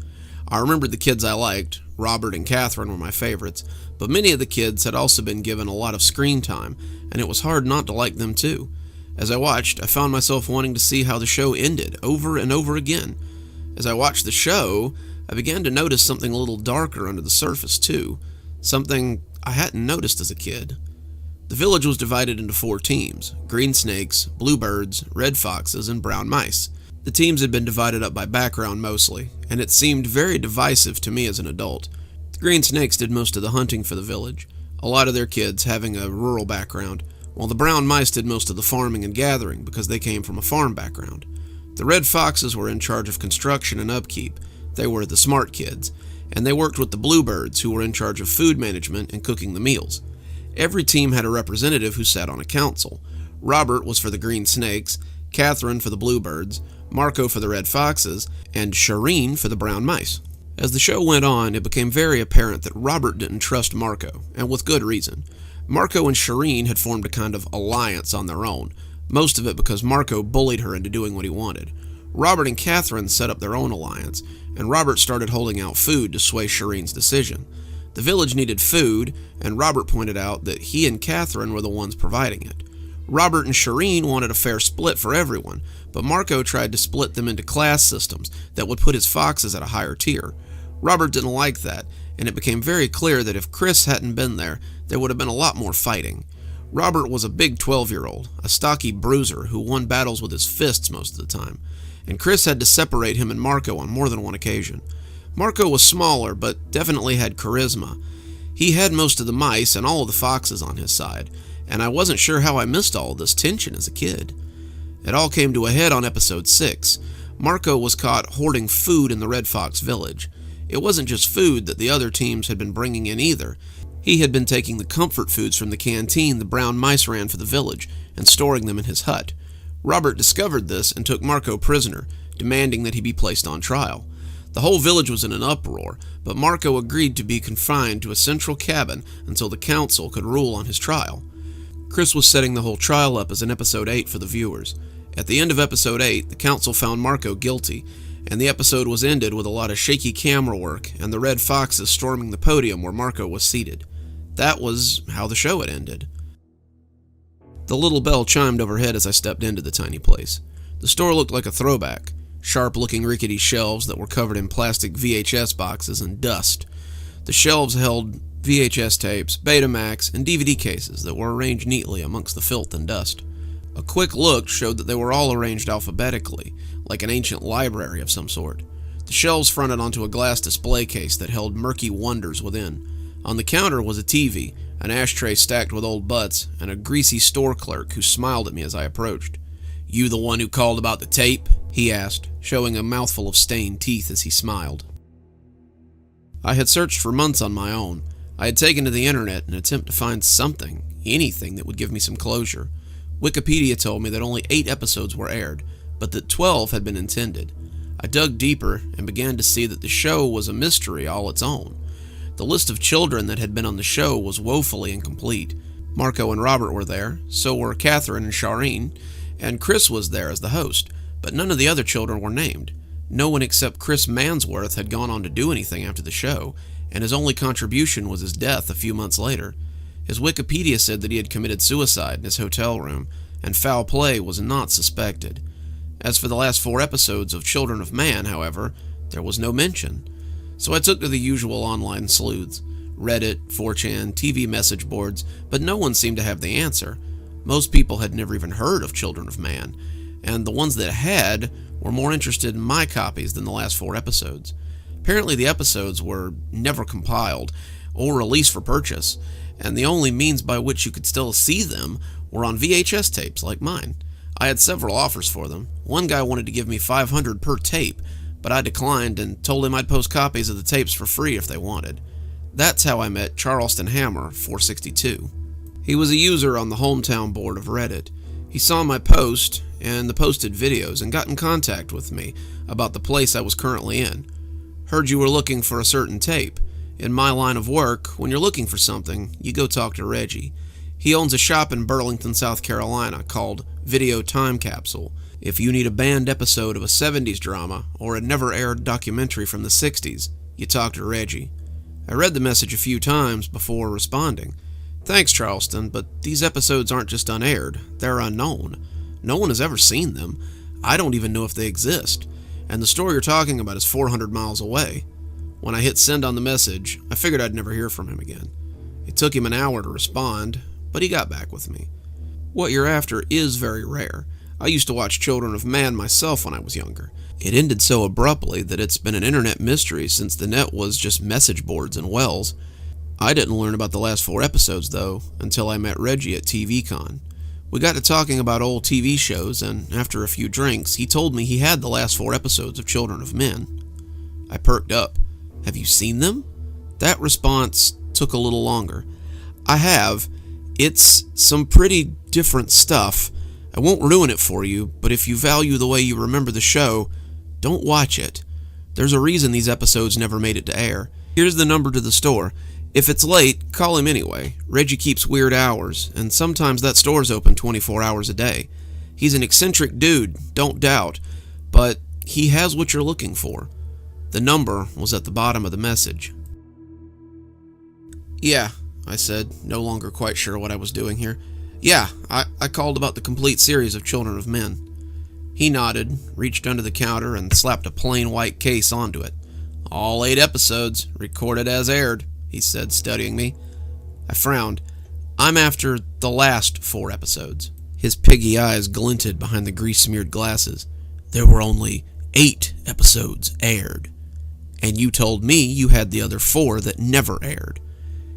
I remembered the kids I liked. Robert and Catherine were my favorites, but many of the kids had also been given a lot of screen time, and it was hard not to like them too. As I watched, I found myself wanting to see how the show ended over and over again. As I watched the show, I began to notice something a little darker under the surface too, something I hadn't noticed as a kid. The village was divided into 4 teams: green snakes, bluebirds, red foxes, and brown mice. The teams had been divided up by background mostly, and it seemed very divisive to me as an adult. The green snakes did most of the hunting for the village, a lot of their kids having a rural background, while the brown mice did most of the farming and gathering because they came from a farm background. The red foxes were in charge of construction and upkeep. They were the smart kids, and they worked with the bluebirds who were in charge of food management and cooking the meals. Every team had a representative who sat on a council. Robert was for the green snakes, Catherine for the bluebirds, Marco for the red foxes, and Shireen for the brown mice. As the show went on, it became very apparent that Robert didn't trust Marco, and with good reason. Marco and Shireen had formed a kind of alliance on their own, most of it because Marco bullied her into doing what he wanted. Robert and Catherine set up their own alliance, and Robert started holding out food to sway Shireen's decision. The village needed food, and Robert pointed out that he and Catherine were the ones providing it. Robert and Shireen wanted a fair split for everyone, but Marco tried to split them into class systems that would put his foxes at a higher tier. Robert didn't like that, and it became very clear that if Chris hadn't been there would have been a lot more fighting. Robert was a big 12-year-old, a stocky bruiser who won battles with his fists most of the time, and Chris had to separate him and Marco on more than one occasion. Marco was smaller, but definitely had charisma. He had most of the mice and all of the foxes on his side, and I wasn't sure how I missed all of this tension as a kid. It all came to a head on episode 6. Marco was caught hoarding food in the Red Fox village. It wasn't just food that the other teams had been bringing in either. He had been taking the comfort foods from the canteen the brown mice ran for the village and storing them in his hut. Robert discovered this and took Marco prisoner, demanding that he be placed on trial. The whole village was in an uproar, but Marco agreed to be confined to a central cabin until the council could rule on his trial. Chris was setting the whole trial up as an episode 8 for the viewers. At the end of episode 8, the council found Marco guilty, and the episode was ended with a lot of shaky camera work and the red foxes storming the podium where Marco was seated. That was how the show had ended. The little bell chimed overhead as I stepped into the tiny place. The store looked like a throwback. Sharp-looking rickety shelves that were covered in plastic VHS boxes and dust. The shelves held VHS tapes, Betamax, and DVD cases that were arranged neatly amongst the filth and dust. A quick look showed that they were all arranged alphabetically, like an ancient library of some sort. The shelves fronted onto a glass display case that held murky wonders within. On the counter was a TV, an ashtray stacked with old butts, and a greasy store clerk who smiled at me as I approached. "You the one who called about the tape?" he asked, showing a mouthful of stained teeth as he smiled. I had searched for months on my own. I had taken to the internet in an attempt to find something, anything that would give me some closure. Wikipedia told me that only 8 episodes were aired, but that 12 had been intended. I dug deeper and began to see that the show was a mystery all its own. The list of children that had been on the show was woefully incomplete. Marco and Robert were there, so were Catherine and Shireen, and Chris was there as the host, but none of the other children were named. No one except Chris Mansworth had gone on to do anything after the show, and his only contribution was his death a few months later. His Wikipedia said that he had committed suicide in his hotel room, and foul play was not suspected. As for the last 4 episodes of Children of Man, however, there was no mention. So I took to the usual online sleuths, Reddit, 4chan, TV message boards, but no one seemed to have the answer. Most people had never even heard of Children of Man, and the ones that had were more interested in my copies than the last 4 episodes. Apparently the episodes were never compiled or released for purchase, and the only means by which you could still see them were on VHS tapes like mine. I had several offers for them. One guy wanted to give me $500 per tape, but I declined and told him I'd post copies of the tapes for free if they wanted. That's how I met Charleston Hammer 462. He was a user on the hometown board of Reddit. He saw my post and the posted videos and got in contact with me about the place I was currently in. Heard you were looking for a certain tape. In my line of work, when you're looking for something, you go talk to Reggie. He owns a shop in Burlington, South Carolina called Video Time Capsule. If you need a banned episode of a 70s drama or a never-aired documentary from the 60s, you talk to Reggie. I read the message a few times before responding. Thanks, Charleston, but these episodes aren't just unaired, they're unknown. No one has ever seen them. I don't even know if they exist. And the store you're talking about is 400 miles away. When I hit send on the message, I figured I'd never hear from him again. It took him an hour to respond, but he got back with me. What you're after is very rare. I used to watch Children of Man myself when I was younger. It ended so abruptly that it's been an internet mystery since the net was just message boards and wells. I didn't learn about the last 4 episodes, though, until I met Reggie at TVCon. We got to talking about old TV shows, and after a few drinks, he told me he had the last 4 episodes of Children of Men. I perked up. Have you seen them? That response took a little longer. I have. It's some pretty different stuff. I won't ruin it for you, but if you value the way you remember the show, don't watch it. There's a reason these episodes never made it to air. Here's the number to the store. If it's late, call him anyway. Reggie keeps weird hours, and sometimes that store's open 24 hours a day. He's an eccentric dude, don't doubt, but he has what you're looking for. The number was at the bottom of the message. Yeah, I said, no longer quite sure what I was doing here. Yeah, I called about the complete series of Children of Men. He nodded, reached under the counter, and slapped a plain white case onto it. All 8 episodes, recorded as aired, he said, studying me. I frowned. I'm after the last 4 episodes. His piggy eyes glinted behind the grease-smeared glasses. There were only 8 episodes aired. And you told me you had the other 4 that never aired.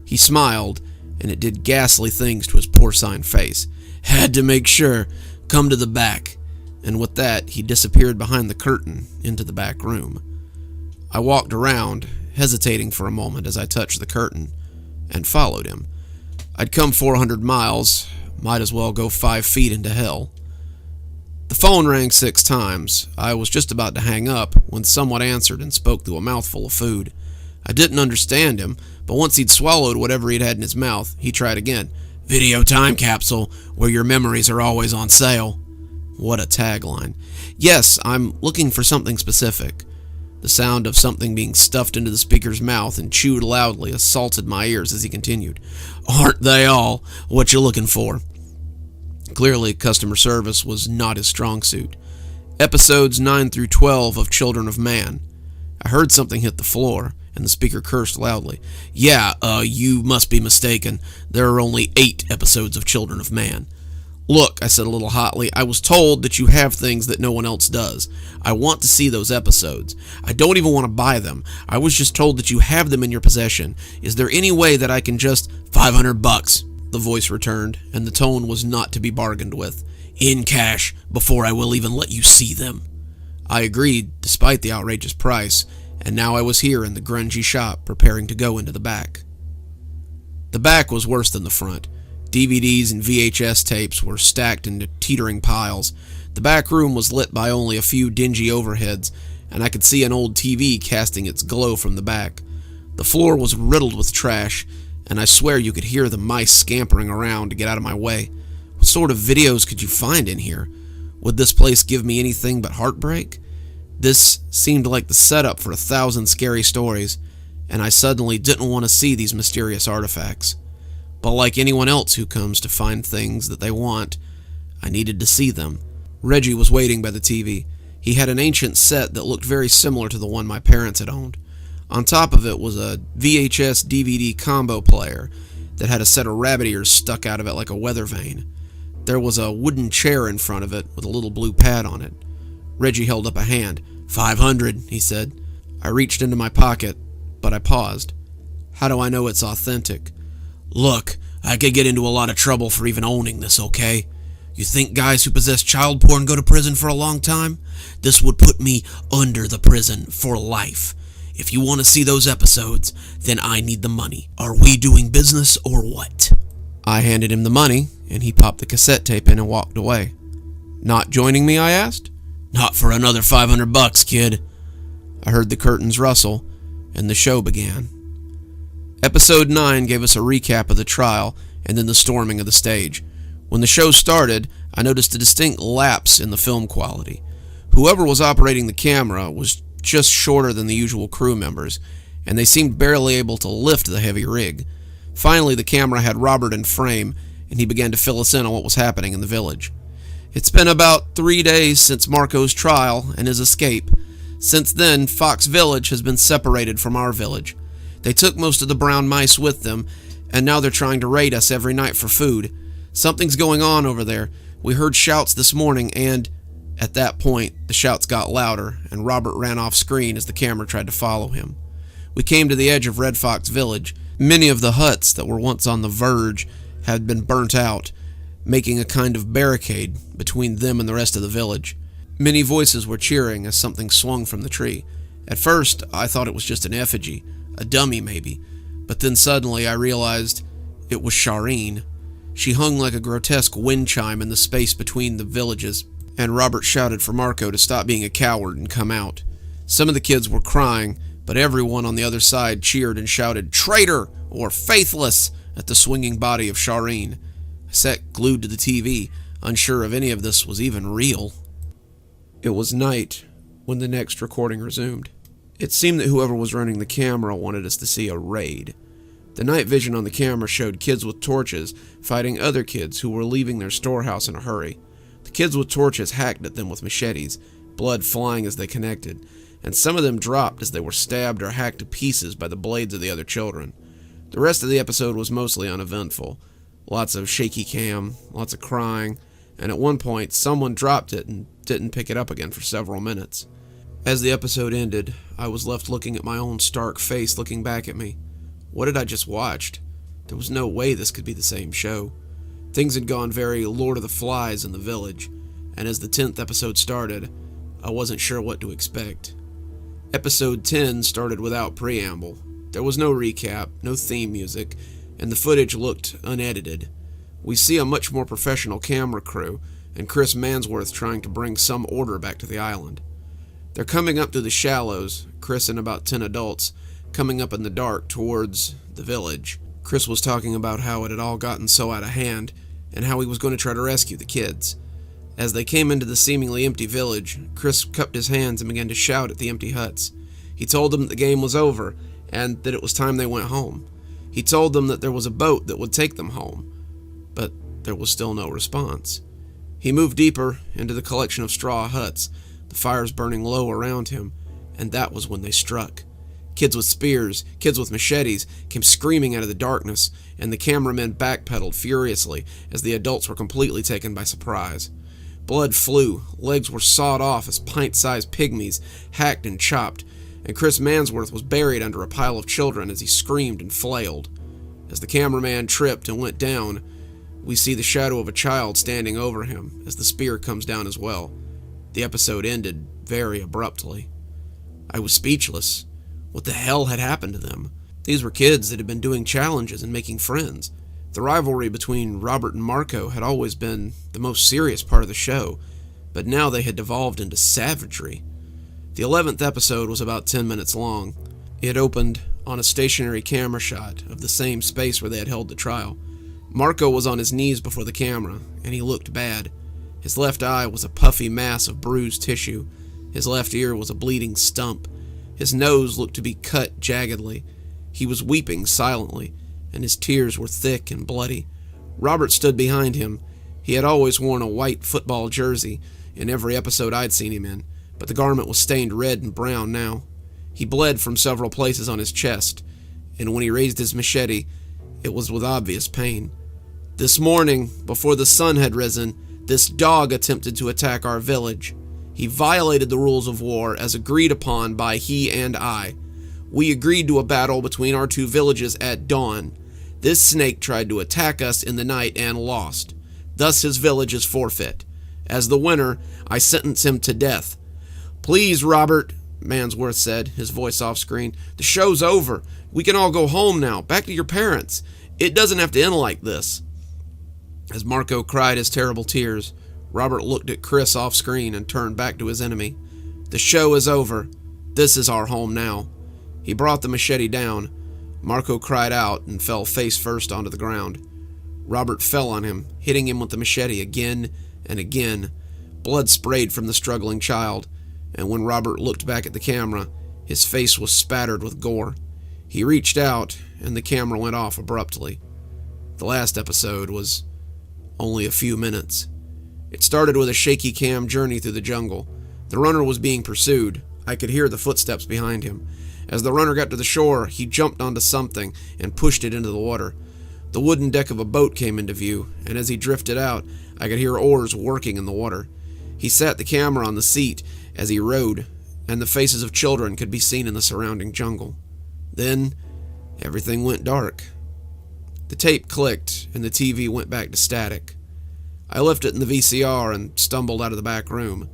He smiled, and it did ghastly things to his porcine face. Had to make sure. Come to the back. And with that, he disappeared behind the curtain into the back room. I walked around, hesitating for a moment as I touched the curtain, and followed him. I'd come 400 miles, might as well go 5 feet into hell. The phone rang 6 times. I was just about to hang up when someone answered and spoke through a mouthful of food. I didn't understand him, but once he'd swallowed whatever he'd had in his mouth, he tried again. Video Time Capsule, where your memories are always on sale. What a tagline. Yes, I'm looking for something specific. The sound of something being stuffed into the speaker's mouth and chewed loudly assaulted my ears as he continued. Aren't they all? What you looking for? Clearly, customer service was not his strong suit. Episodes 9 through 12 of Children of Man. I heard something hit the floor, and the speaker cursed loudly. Yeah, you must be mistaken. There are only 8 episodes of Children of Man. Look, I said a little hotly, I was told that you have things that no one else does. I want to see those episodes. I don't even want to buy them. I was just told that you have them in your possession. Is there any way that I can just... $500, the voice returned, and the tone was not to be bargained with. In cash, before I will even let you see them. I agreed, despite the outrageous price, and now I was here in the grungy shop, preparing to go into the back. The back was worse than the front. DVDs and VHS tapes were stacked into teetering piles. The back room was lit by only a few dingy overheads, and I could see an old TV casting its glow from the back. The floor was riddled with trash, and I swear you could hear the mice scampering around to get out of my way. What sort of videos could you find in here? Would this place give me anything but heartbreak? This seemed like the setup for 1,000 scary stories, and I suddenly didn't want to see these mysterious artifacts. But like anyone else who comes to find things that they want, I needed to see them. Reggie was waiting by the TV. He had an ancient set that looked very similar to the one my parents had owned. On top of it was a VHS DVD combo player that had a set of rabbit ears stuck out of it like a weather vane. There was a wooden chair in front of it with a little blue pad on it. Reggie held up a hand. $500, he said. I reached into my pocket, but I paused. How do I know it's authentic? Look, I could get into a lot of trouble for even owning this, okay? You think guys who possess child porn go to prison for a long time? This would put me under the prison for life. If you want to see those episodes, then I need the money. Are we doing business or what? I handed him the money, and he popped the cassette tape in and walked away. Not joining me, I asked. Not for another $500, kid. I heard the curtains rustle, and the show began. Episode 9 gave us a recap of the trial and then the storming of the stage. When the show started, I noticed a distinct lapse in the film quality. Whoever was operating the camera was just shorter than the usual crew members, and they seemed barely able to lift the heavy rig. Finally, the camera had Robert in frame, and he began to fill us in on what was happening in the village. It's been about 3 days since Marco's trial and his escape. Since then, Fox Village has been separated from our village. They took most of the brown mice with them, and now they're trying to raid us every night for food. Something's going on over there. We heard shouts this morning, and at that point, the shouts got louder, and Robert ran off screen as the camera tried to follow him. We came to the edge of Red Fox Village. Many of the huts that were once on the verge had been burnt out, making a kind of barricade between them and the rest of the village. Many voices were cheering as something swung from the tree. At first, I thought it was just an effigy, a dummy maybe, but then suddenly I realized it was Shireen. She hung like a grotesque wind chime in the space between the villages, and Robert shouted for Marco to stop being a coward and come out. Some of the kids were crying, but everyone on the other side cheered and shouted, "Traitor!" or "Faithless!" at the swinging body of Shireen. I sat glued to the TV, unsure if any of this was even real. It was night when the next recording resumed. It seemed that whoever was running the camera wanted us to see a raid. The night vision on the camera showed kids with torches fighting other kids who were leaving their storehouse in a hurry. The kids with torches hacked at them with machetes, blood flying as they connected, and some of them dropped as they were stabbed or hacked to pieces by the blades of the other children. The rest of the episode was mostly uneventful. Lots of shaky cam, lots of crying, and at one point someone dropped it and didn't pick it up again for several minutes. As the episode ended, I was left looking at my own stark face looking back at me. What had I just watched? There was no way this could be the same show. Things had gone very Lord of the Flies in the village, and as the 10th episode started, I wasn't sure what to expect. Episode 10 started without preamble. There was no recap, no theme music, and the footage looked unedited. We see a much more professional camera crew, and Chris Mansworth trying to bring some order back to the island. They're coming up through the shallows, Chris and about 10 adults, coming up in the dark towards the village. Chris was talking about how it had all gotten so out of hand, and how he was going to try to rescue the kids. As they came into the seemingly empty village, Chris cupped his hands and began to shout at the empty huts. He told them that the game was over, and that it was time they went home. He told them that there was a boat that would take them home, but there was still no response. He moved deeper into the collection of straw huts, the fires burning low around him, and that was when they struck. Kids with spears, kids with machetes, came screaming out of the darkness, and the cameramen backpedaled furiously as the adults were completely taken by surprise. Blood flew, legs were sawed off as pint-sized pygmies, hacked and chopped, and Chris Mansworth was buried under a pile of children as he screamed and flailed. As the cameraman tripped and went down, we see the shadow of a child standing over him as the spear comes down as well. The episode ended very abruptly. I was speechless. What the hell had happened to them? These were kids that had been doing challenges and making friends. The rivalry between Robert and Marco had always been the most serious part of the show, but now they had devolved into savagery. The 11th episode was about 10 minutes long. It opened on a stationary camera shot of the same space where they had held the trial. Marco was on his knees before the camera, and he looked bad. His left eye was a puffy mass of bruised tissue. His left ear was a bleeding stump. His nose looked to be cut jaggedly, He was weeping silently, and his tears were thick and bloody. Robert stood behind him. He had always worn a white football jersey in every episode I'd seen him in, but the garment was stained red and brown now. He bled from several places on his chest, and when he raised his machete, it was with obvious pain. This morning, before the sun had risen, this dog attempted to attack our village. He violated the rules of war as agreed upon by he and I. We agreed to a battle between our two villages at dawn. This snake tried to attack us in the night and lost. Thus his village is forfeit. As the winner, I sentence him to death. Please, Robert, Mansworth said, his voice off screen. The show's over. We can all go home now, back to your parents. It doesn't have to end like this. As Marco cried his terrible tears, Robert looked at Chris off screen and turned back to his enemy. The show is over. This is our home now. He brought the machete down. Marco cried out and fell face first onto the ground. Robert fell on him, hitting him with the machete again and again. Blood sprayed from the struggling child, and when Robert looked back at the camera, his face was spattered with gore. He reached out, and the camera went off abruptly. The last episode was only a few minutes. It started with a shaky cam journey through the jungle. The runner was being pursued. I could hear the footsteps behind him. As the runner got to the shore, he jumped onto something and pushed it into the water. The wooden deck of a boat came into view, and as he drifted out, I could hear oars working in the water. He sat the camera on the seat as he rowed, and the faces of children could be seen in the surrounding jungle. Then, everything went dark. The tape clicked, and the TV went back to static. I left it in the VCR and stumbled out of the back room.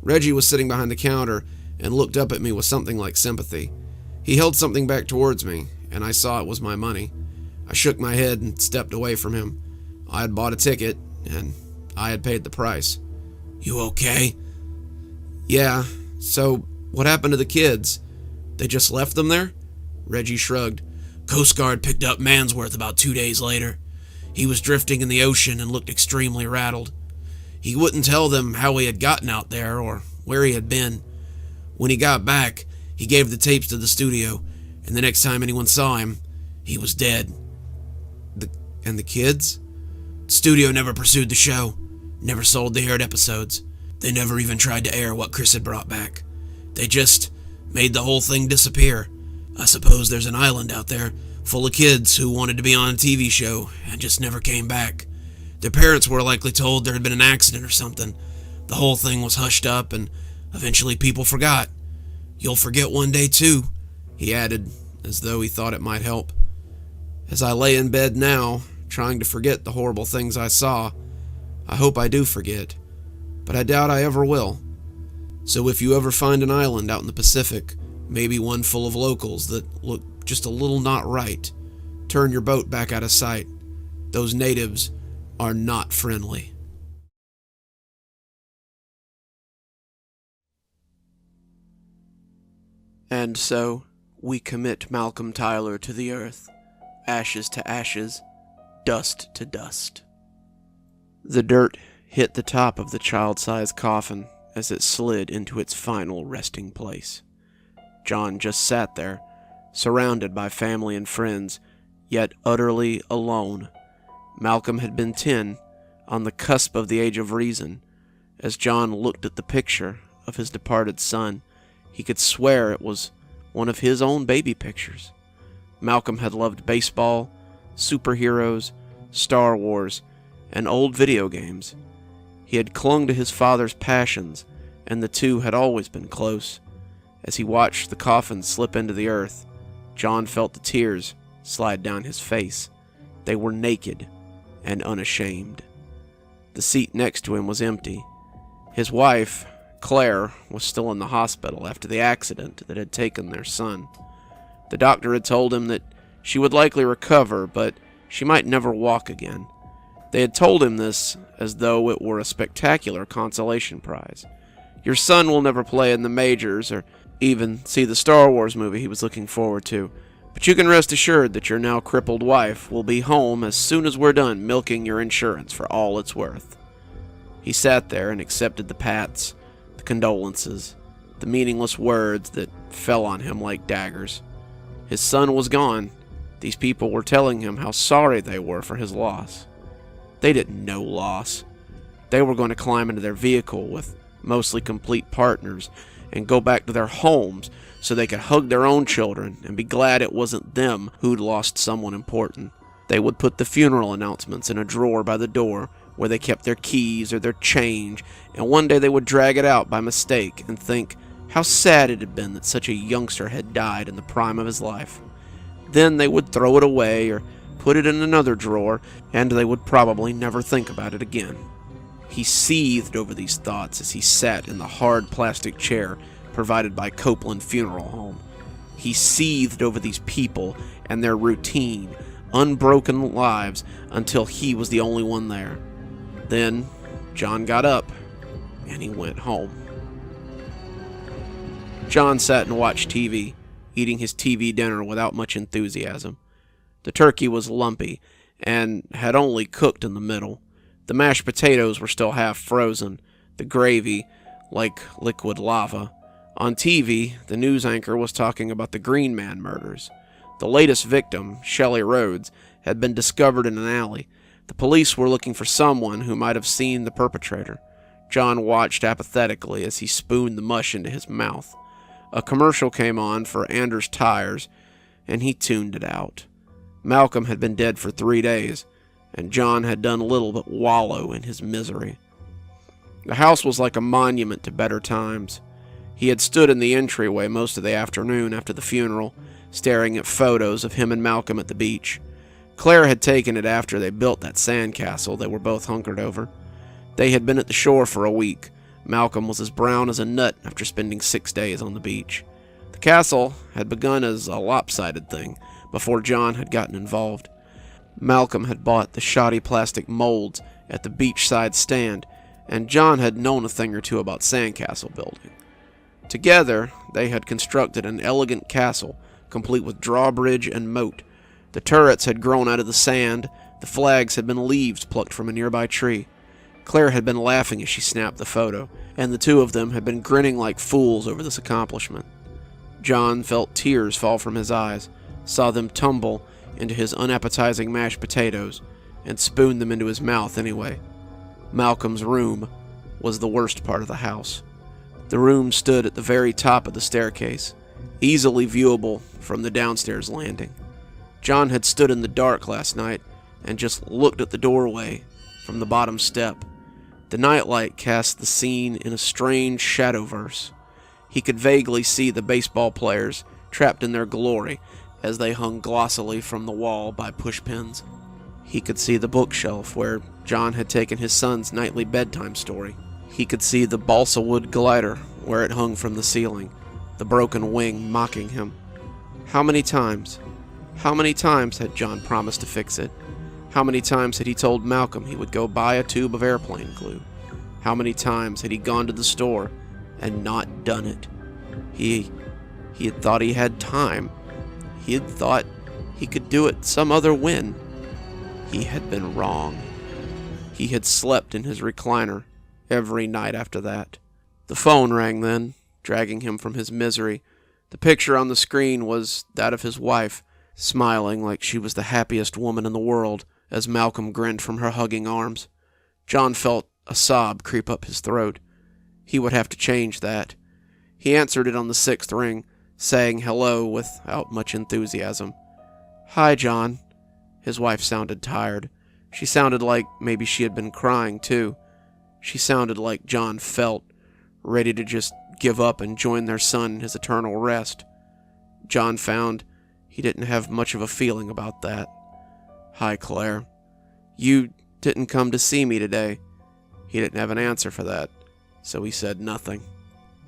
Reggie was sitting behind the counter and looked up at me with something like sympathy. He held something back towards me, and I saw it was my money. I shook my head and stepped away from him. I had bought a ticket, and I had paid the price. You okay? Yeah, so what happened to the kids? They just left them there? Reggie shrugged. Coast Guard picked up Mansworth about 2 days later. He was drifting in the ocean and looked extremely rattled. He wouldn't tell them how he had gotten out there or where he had been. When he got back, he gave the tapes to the studio, and the next time anyone saw him, he was dead. And the kids? The studio never pursued the show, never sold the aired episodes. They never even tried to air what Chris had brought back. They just made the whole thing disappear. I suppose there's an island out there full of kids who wanted to be on a TV show and just never came back. Their parents were likely told there had been an accident or something. The whole thing was hushed up, and eventually people forgot. You'll forget one day too, he added, as though he thought it might help. As I lay in bed now, trying to forget the horrible things I saw, I hope I do forget, but I doubt I ever will. So if you ever find an island out in the Pacific, maybe one full of locals that look just a little not right, turn your boat back out of sight. Those natives are not friendly. And so, we commit Malcolm Tyler to the earth, ashes to ashes, dust to dust. The dirt hit the top of the child-sized coffin as it slid into its final resting place. John just sat there, surrounded by family and friends, yet utterly alone. Malcolm had been 10, on the cusp of the age of reason. As John looked at the picture of his departed son, he could swear it was one of his own baby pictures. Malcolm had loved baseball, superheroes, Star Wars, and old video games. He had clung to his father's passions, and the two had always been close. As he watched the coffin slip into the earth, John felt the tears slide down his face. They were naked and unashamed. The seat next to him was empty. His wife, Claire, was still in the hospital after the accident that had taken their son. The doctor had told him that she would likely recover, but she might never walk again. They had told him this as though it were a spectacular consolation prize. Your son will never play in the majors or even see the Star Wars movie he was looking forward to, but you can rest assured that your now crippled wife will be home as soon as we're done milking your insurance for all it's worth. He sat there and accepted the pats, the condolences, the meaningless words that fell on him like daggers. His son was gone. These people were telling him how sorry they were for his loss. They didn't know loss. They were going to climb into their vehicle with mostly complete partners and go back to their homes so they could hug their own children and be glad it wasn't them who'd lost someone important. They would put the funeral announcements in a drawer by the door where they kept their keys or their change, and one day they would drag it out by mistake and think how sad it had been that such a youngster had died in the prime of his life. Then they would throw it away or put it in another drawer, and they would probably never think about it again. He seethed over these thoughts as he sat in the hard plastic chair provided by Copeland Funeral Home. He seethed over these people and their routine, unbroken lives until he was the only one there. Then John got up and he went home. John sat and watched TV, eating his TV dinner without much enthusiasm. The turkey was lumpy and had only cooked in the middle. The mashed potatoes were still half frozen, the gravy like liquid lava. On TV, the news anchor was talking about the Green Man murders. The latest victim, Shelley Rhodes, had been discovered in an alley. The police were looking for someone who might have seen the perpetrator. John watched apathetically as he spooned the mush into his mouth. A commercial came on for Anders Tires, and he tuned it out. Malcolm had been dead for 3 days, and John had done little but wallow in his misery. The house was like a monument to better times. He had stood in the entryway most of the afternoon after the funeral, staring at photos of him and Malcolm at the beach. Claire had taken it after they built that sandcastle they were both hunkered over. They had been at the shore for a week. Malcolm was as brown as a nut after spending 6 days on the beach. The castle had begun as a lopsided thing before John had gotten involved. Malcolm had bought the shoddy plastic molds at the beachside stand, and John had known a thing or two about sandcastle building. Together, they had constructed an elegant castle, complete with drawbridge and moat. The turrets had grown out of the sand, the flags had been leaves plucked from a nearby tree. Claire had been laughing as she snapped the photo, and the two of them had been grinning like fools over this accomplishment. John felt tears fall from his eyes, saw them tumble into his unappetizing mashed potatoes, and spooned them into his mouth anyway. Malcolm's room was the worst part of the house. The room stood at the very top of the staircase, easily viewable from the downstairs landing. John had stood in the dark last night and just looked at the doorway from the bottom step. The nightlight cast the scene in a strange shadowverse. He could vaguely see the baseball players trapped in their glory as they hung glossily from the wall by pushpins. He could see the bookshelf where John had taken his son's nightly bedtime story. He could see the balsa wood glider where it hung from the ceiling, the broken wing mocking him. How many times had John promised to fix it? How many times had he told Malcolm he would go buy a tube of airplane glue? How many times had he gone to the store and not done it? He had thought he had time. He had thought he could do it some other when. He had been wrong. He had slept in his recliner every night after that. The phone rang then, dragging him from his misery. The picture on the screen was that of his wife, smiling like she was the happiest woman in the world as Malcolm grinned from her hugging arms. John felt a sob creep up his throat. He would have to change that. He answered it on the 6th ring, saying hello without much enthusiasm. "Hi, John." His wife sounded tired. She sounded like maybe she had been crying, too. She sounded like John felt, ready to just give up and join their son in his eternal rest. John found he didn't have much of a feeling about that. "Hi, Claire. You didn't come to see me today." He didn't have an answer for that, so he said nothing.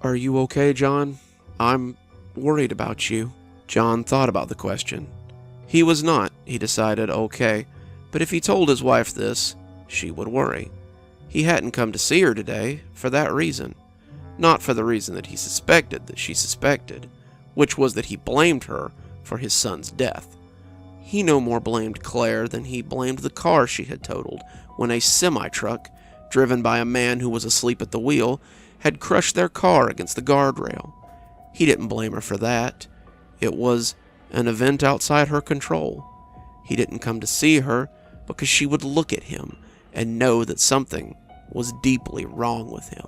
"Are you okay, John? I'm worried about you." John thought about the question. He was not, he decided, okay, but if he told his wife this, she would worry. He hadn't come to see her today for that reason. Not for the reason that he suspected that she suspected, which was that he blamed her for his son's death. He no more blamed Claire than he blamed the car she had totaled when a semi-truck, driven by a man who was asleep at the wheel, had crushed their car against the guardrail. He didn't blame her for that. It was an event outside her control. He didn't come to see her because she would look at him and know that something was deeply wrong with him.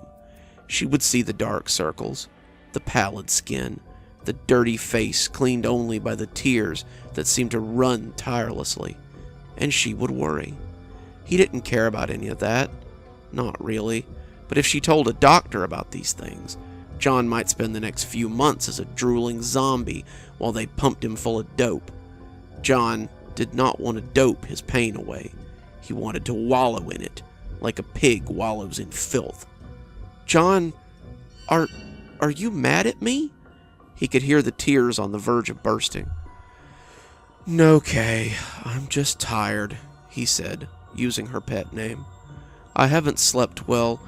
She would see the dark circles, the pallid skin, the dirty face cleaned only by the tears that seemed to run tirelessly, and she would worry. He didn't care about any of that. Not really. But if she told a doctor about these things, John might spend the next few months as a drooling zombie while they pumped him full of dope. John did not want to dope his pain away. He wanted to wallow in it, like a pig wallows in filth. "John, are you mad at me?" He could hear the tears on the verge of bursting. "No, Kay, I'm just tired," he said, using her pet name. "I haven't slept well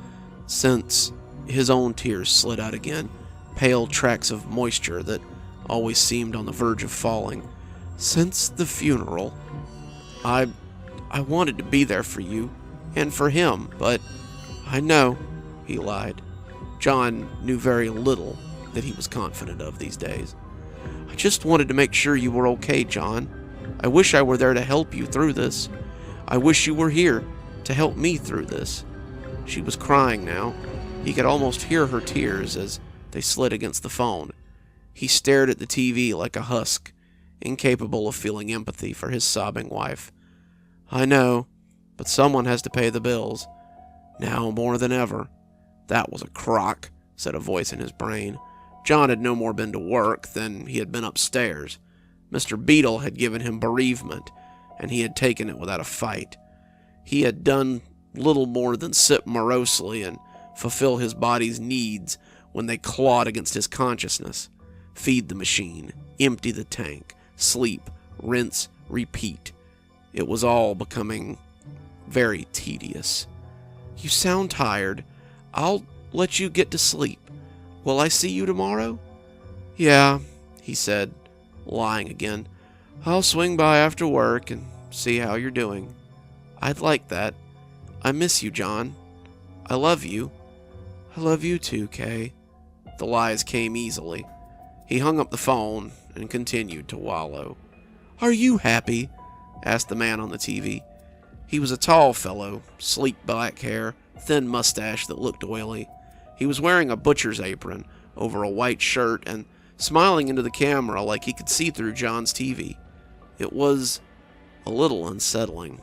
since..." His own tears slid out again, pale tracks of moisture that always seemed on the verge of falling. "Since the funeral. I wanted to be there for you, and for him, but I know," he lied. John knew very little that he was confident of these days. "I just wanted to make sure you were okay, John. I wish I were there to help you through this. I wish you were here to help me through this." She was crying now. He could almost hear her tears as they slid against the phone. He stared at the TV like a husk, incapable of feeling empathy for his sobbing wife. "I know, but someone has to pay the bills. Now more than ever." "That was a crock," said a voice in his brain. John had no more been to work than he had been upstairs. Mr. Beadle had given him bereavement, and he had taken it without a fight. He had done little more than sit morosely and fulfill his body's needs when they clawed against his consciousness. Feed the machine, empty the tank, sleep, rinse, repeat. It was all becoming very tedious. "You sound tired. I'll let you get to sleep. Will I see you tomorrow?" "Yeah," he said, lying again. "I'll swing by after work and see how you're doing." "I'd like that. I miss you, John. I love you." "I love you too, Kay." The lies came easily. He hung up the phone and continued to wallow. "Are you happy?" asked the man on the TV. He was a tall fellow, sleek black hair, thin mustache that looked oily. He was wearing a butcher's apron over a white shirt and smiling into the camera like he could see through John's TV. It was a little unsettling.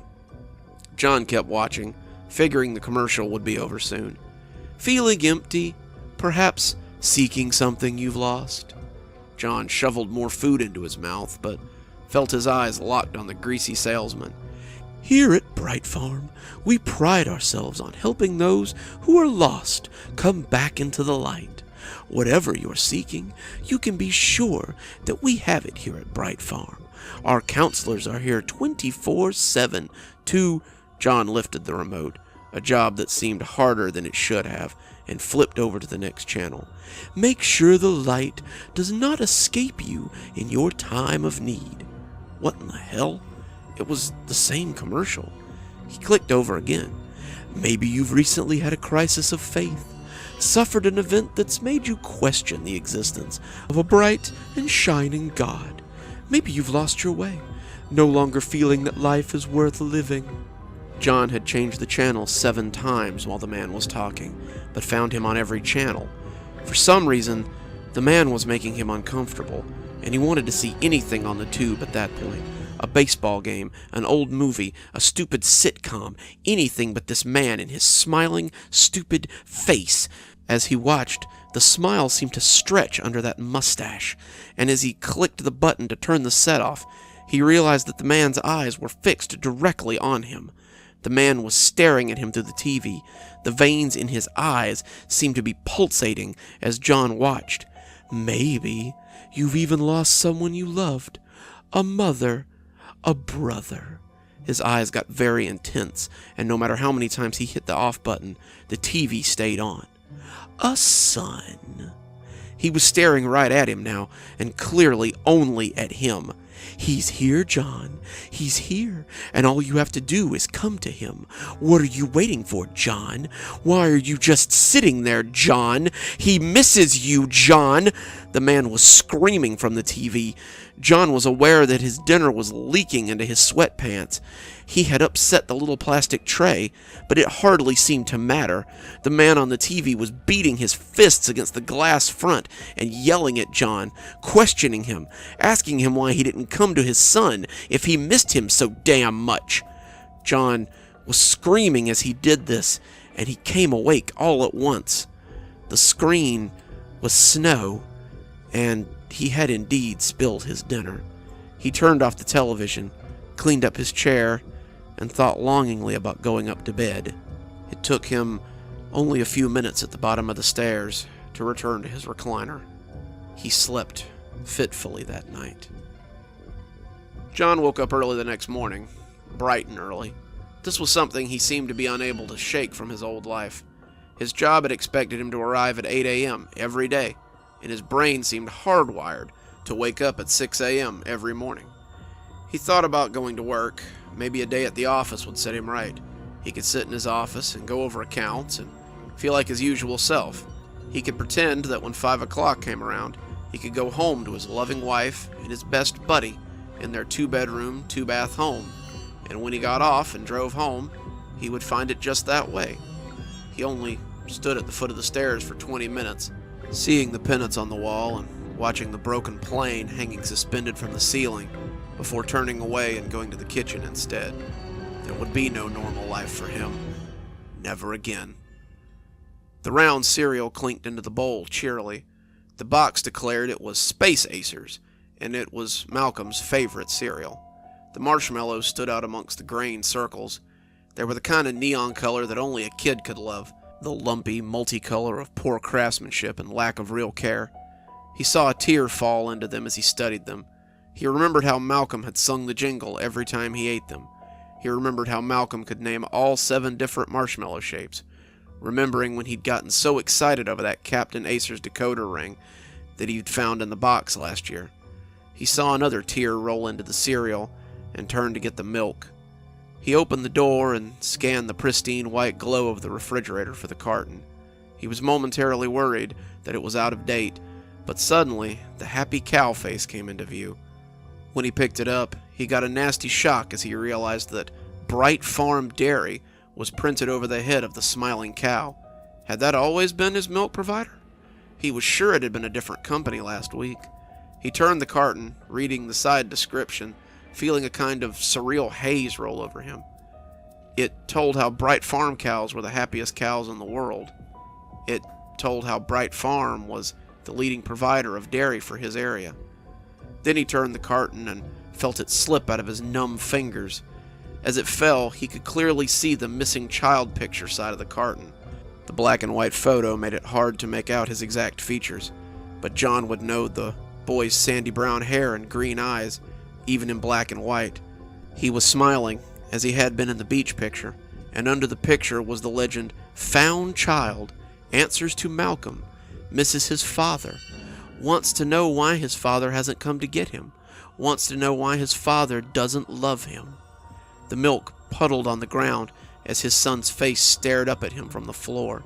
John kept watching, figuring the commercial would be over soon. "Feeling empty? Perhaps seeking something you've lost?" John shoveled more food into his mouth, but felt his eyes locked on the greasy salesman. "Here at Bright Farm, we pride ourselves on helping those who are lost come back into the light. Whatever you're seeking, you can be sure that we have it here at Bright Farm. Our counselors are here 24/7 to..." John lifted the remote, a job that seemed harder than it should have, and flipped over to the next channel. "Make sure the light does not escape you in your time of need." What in the hell? It was the same commercial. He clicked over again. "Maybe you've recently had a crisis of faith, suffered an event that's made you question the existence of a bright and shining God. Maybe you've lost your way, no longer feeling that life is worth living." John had changed the channel 7 times while the man was talking, but found him on every channel. For some reason, the man was making him uncomfortable, and he wanted to see anything on the tube at that point. A baseball game, an old movie, a stupid sitcom, anything but this man and his smiling, stupid face. As he watched, the smile seemed to stretch under that mustache, and as he clicked the button to turn the set off, he realized that the man's eyes were fixed directly on him. The man was staring at him through the TV. The veins in his eyes seemed to be pulsating as John watched. "Maybe you've even lost someone you loved. A mother, a brother." His eyes got very intense, and no matter how many times he hit the off button, the TV stayed on. "A son." He was staring right at him now, and clearly only at him. "He's here, John. He's here, and all you have to do is come to him. What are you waiting for, John? Why are you just sitting there, John? He misses you, John!" The man was screaming from the TV. John was aware that his dinner was leaking into his sweatpants. He had upset the little plastic tray, but it hardly seemed to matter. The man on the TV was beating his fists against the glass front and yelling at John, questioning him, asking him why he didn't come to his son if he missed him so damn much. John was screaming as he did this, and he came awake all at once. The screen was snow, and he had indeed spilled his dinner. He turned off the television, cleaned up his chair, and thought longingly about going up to bed. It took him only a few minutes at the bottom of the stairs to return to his recliner. He slept fitfully that night. John woke up early the next morning, bright and early. This was something he seemed to be unable to shake from his old life. His job had expected him to arrive at 8 a.m. every day, and his brain seemed hardwired to wake up at 6 a.m. every morning. He thought about going to work. Maybe a day at the office would set him right. He could sit in his office and go over accounts and feel like his usual self. He could pretend that when 5 o'clock came around, he could go home to his loving wife and his best buddy in their 2-bedroom, 2-bath home. And when he got off and drove home, he would find it just that way. He only stood at the foot of the stairs for 20 minutes, seeing the pennants on the wall and watching the broken plane hanging suspended from the ceiling, before turning away and going to the kitchen instead. There would be no normal life for him. Never again. The round cereal clinked into the bowl cheerily. The box declared it was Space Acers, and it was Malcolm's favorite cereal. The marshmallows stood out amongst the grain circles. They were the kind of neon color that only a kid could love, the lumpy multicolor of poor craftsmanship and lack of real care. He saw a tear fall into them as he studied them. He remembered how Malcolm had sung the jingle every time he ate them. He remembered how Malcolm could name all 7 different marshmallow shapes, remembering when he'd gotten so excited over that Captain Acer's decoder ring that he'd found in the box last year. He saw another tear roll into the cereal and turned to get the milk. He opened the door and scanned the pristine white glow of the refrigerator for the carton. He was momentarily worried that it was out of date, but suddenly the happy cow face came into view. When he picked it up, he got a nasty shock as he realized that Bright Farm Dairy was printed over the head of the smiling cow. Had that always been his milk provider? He was sure it had been a different company last week. He turned the carton, reading the side description, feeling a kind of surreal haze roll over him. It told how Bright Farm cows were the happiest cows in the world. It told how Bright Farm was the leading provider of dairy for his area. Then he turned the carton and felt it slip out of his numb fingers. As it fell, he could clearly see the missing child picture side of the carton. The black and white photo made it hard to make out his exact features, but John would know the boy's sandy brown hair and green eyes, even in black and white. He was smiling, as he had been in the beach picture, and under the picture was the legend, "Found child, answers to Malcolm, misses his father, wants to know why his father hasn't come to get him, wants to know why his father doesn't love him." The milk puddled on the ground as his son's face stared up at him from the floor.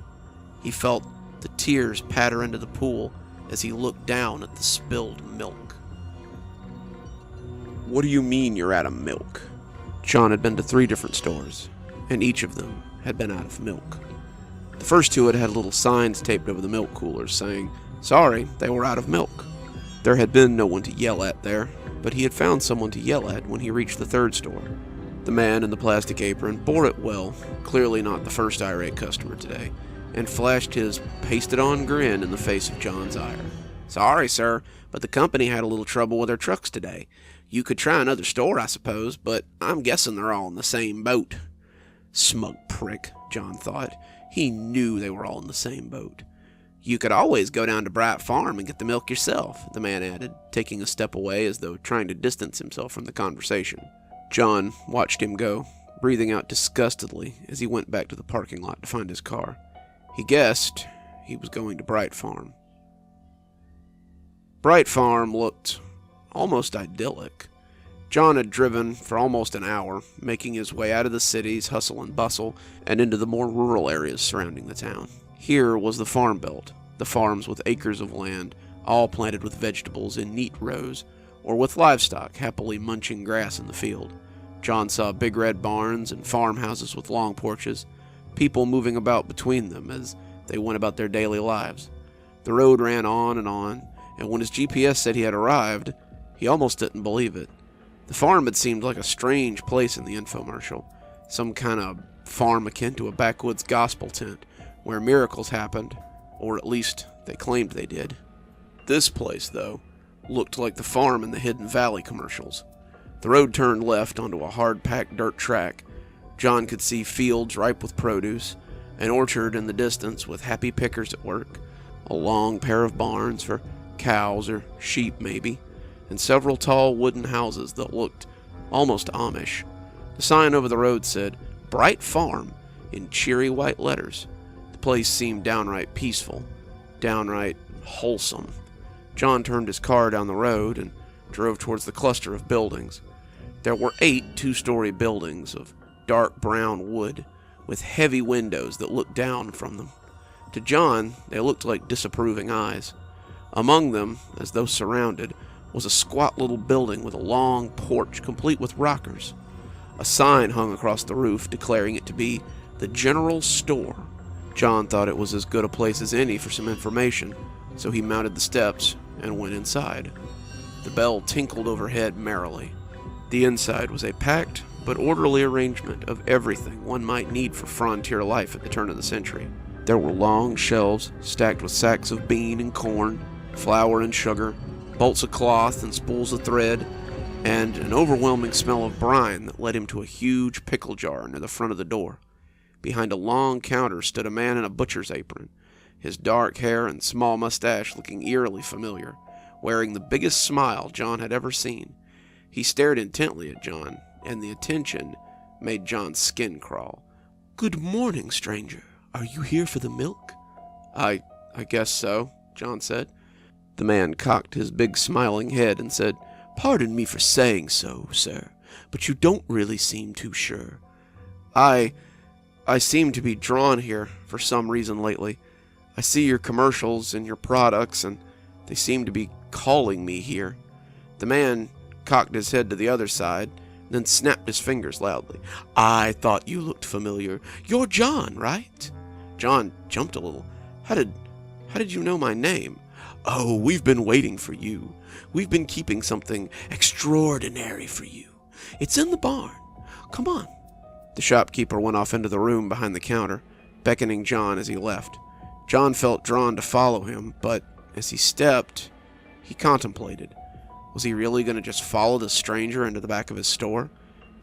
He felt the tears patter into the pool as he looked down at the spilled milk. "What do you mean you're out of milk?" John had been to 3 different stores, and each of them had been out of milk. The first 2 had had little signs taped over the milk coolers saying, sorry, they were out of milk. There had been no one to yell at there, but he had found someone to yell at when he reached the 3rd store. The man in the plastic apron bore it well, clearly not the first irate customer today, and flashed his pasted-on grin in the face of John's ire. "Sorry, sir, but the company had a little trouble with their trucks today. You could try another store, I suppose, but I'm guessing they're all in the same boat." Smug prick, John thought. He knew they were all in the same boat. "You could always go down to Bright Farm and get the milk yourself," the man added, taking a step away as though trying to distance himself from the conversation. John watched him go, breathing out disgustedly as he went back to the parking lot to find his car. He guessed he was going to Bright Farm. Bright Farm looked almost idyllic. John had driven for almost an hour, making his way out of the city's hustle and bustle and into the more rural areas surrounding the town. Here was the farm belt, the farms with acres of land, all planted with vegetables in neat rows, or with livestock happily munching grass in the field. John saw big red barns and farmhouses with long porches, people moving about between them as they went about their daily lives. The road ran on, and when his GPS said he had arrived, he almost didn't believe it. The farm had seemed like a strange place in the infomercial, some kind of farm akin to a backwoods gospel tent, where miracles happened, or at least they claimed they did. This place, though, looked like the farm in the Hidden Valley commercials. The road turned left onto a hard-packed dirt track. John could see fields ripe with produce, an orchard in the distance with happy pickers at work, a long pair of barns for cows or sheep maybe, and several tall wooden houses that looked almost Amish. The sign over the road said, "Bright Farm," in cheery white letters. The place seemed downright peaceful, downright wholesome. John turned his car down the road and drove towards the cluster of buildings. There were 8 two-story buildings of dark brown wood, with heavy windows that looked down from them. To John, they looked like disapproving eyes. Among them, as though surrounded, was a squat little building with a long porch complete with rockers. A sign hung across the roof declaring it to be the General Store. John thought it was as good a place as any for some information, so he mounted the steps and went inside. The bell tinkled overhead merrily. The inside was a packed but orderly arrangement of everything one might need for frontier life at the turn of the century. There were long shelves stacked with sacks of bean and corn, flour and sugar, bolts of cloth and spools of thread, and an overwhelming smell of brine that led him to a huge pickle jar near the front of the door. Behind a long counter stood a man in a butcher's apron, his dark hair and small mustache looking eerily familiar, wearing the biggest smile John had ever seen. He stared intently at John, and the attention made John's skin crawl. "Good morning, stranger. Are you here for the milk?" I guess so," John said. The man cocked his big smiling head and said, "Pardon me for saying so, sir, but you don't really seem too sure." I seem to be drawn here for some reason lately. I see your commercials and your products, and they seem to be calling me here." The man cocked his head to the other side, then snapped his fingers loudly. "I thought you looked familiar. You're John, right?" John jumped a little. How did you know my name?" "Oh, we've been waiting for you. We've been keeping something extraordinary for you. It's in the barn. Come on." The shopkeeper went off into the room behind the counter, beckoning John as he left. John felt drawn to follow him, but as he stepped, he contemplated. Was he really going to just follow the stranger into the back of his store?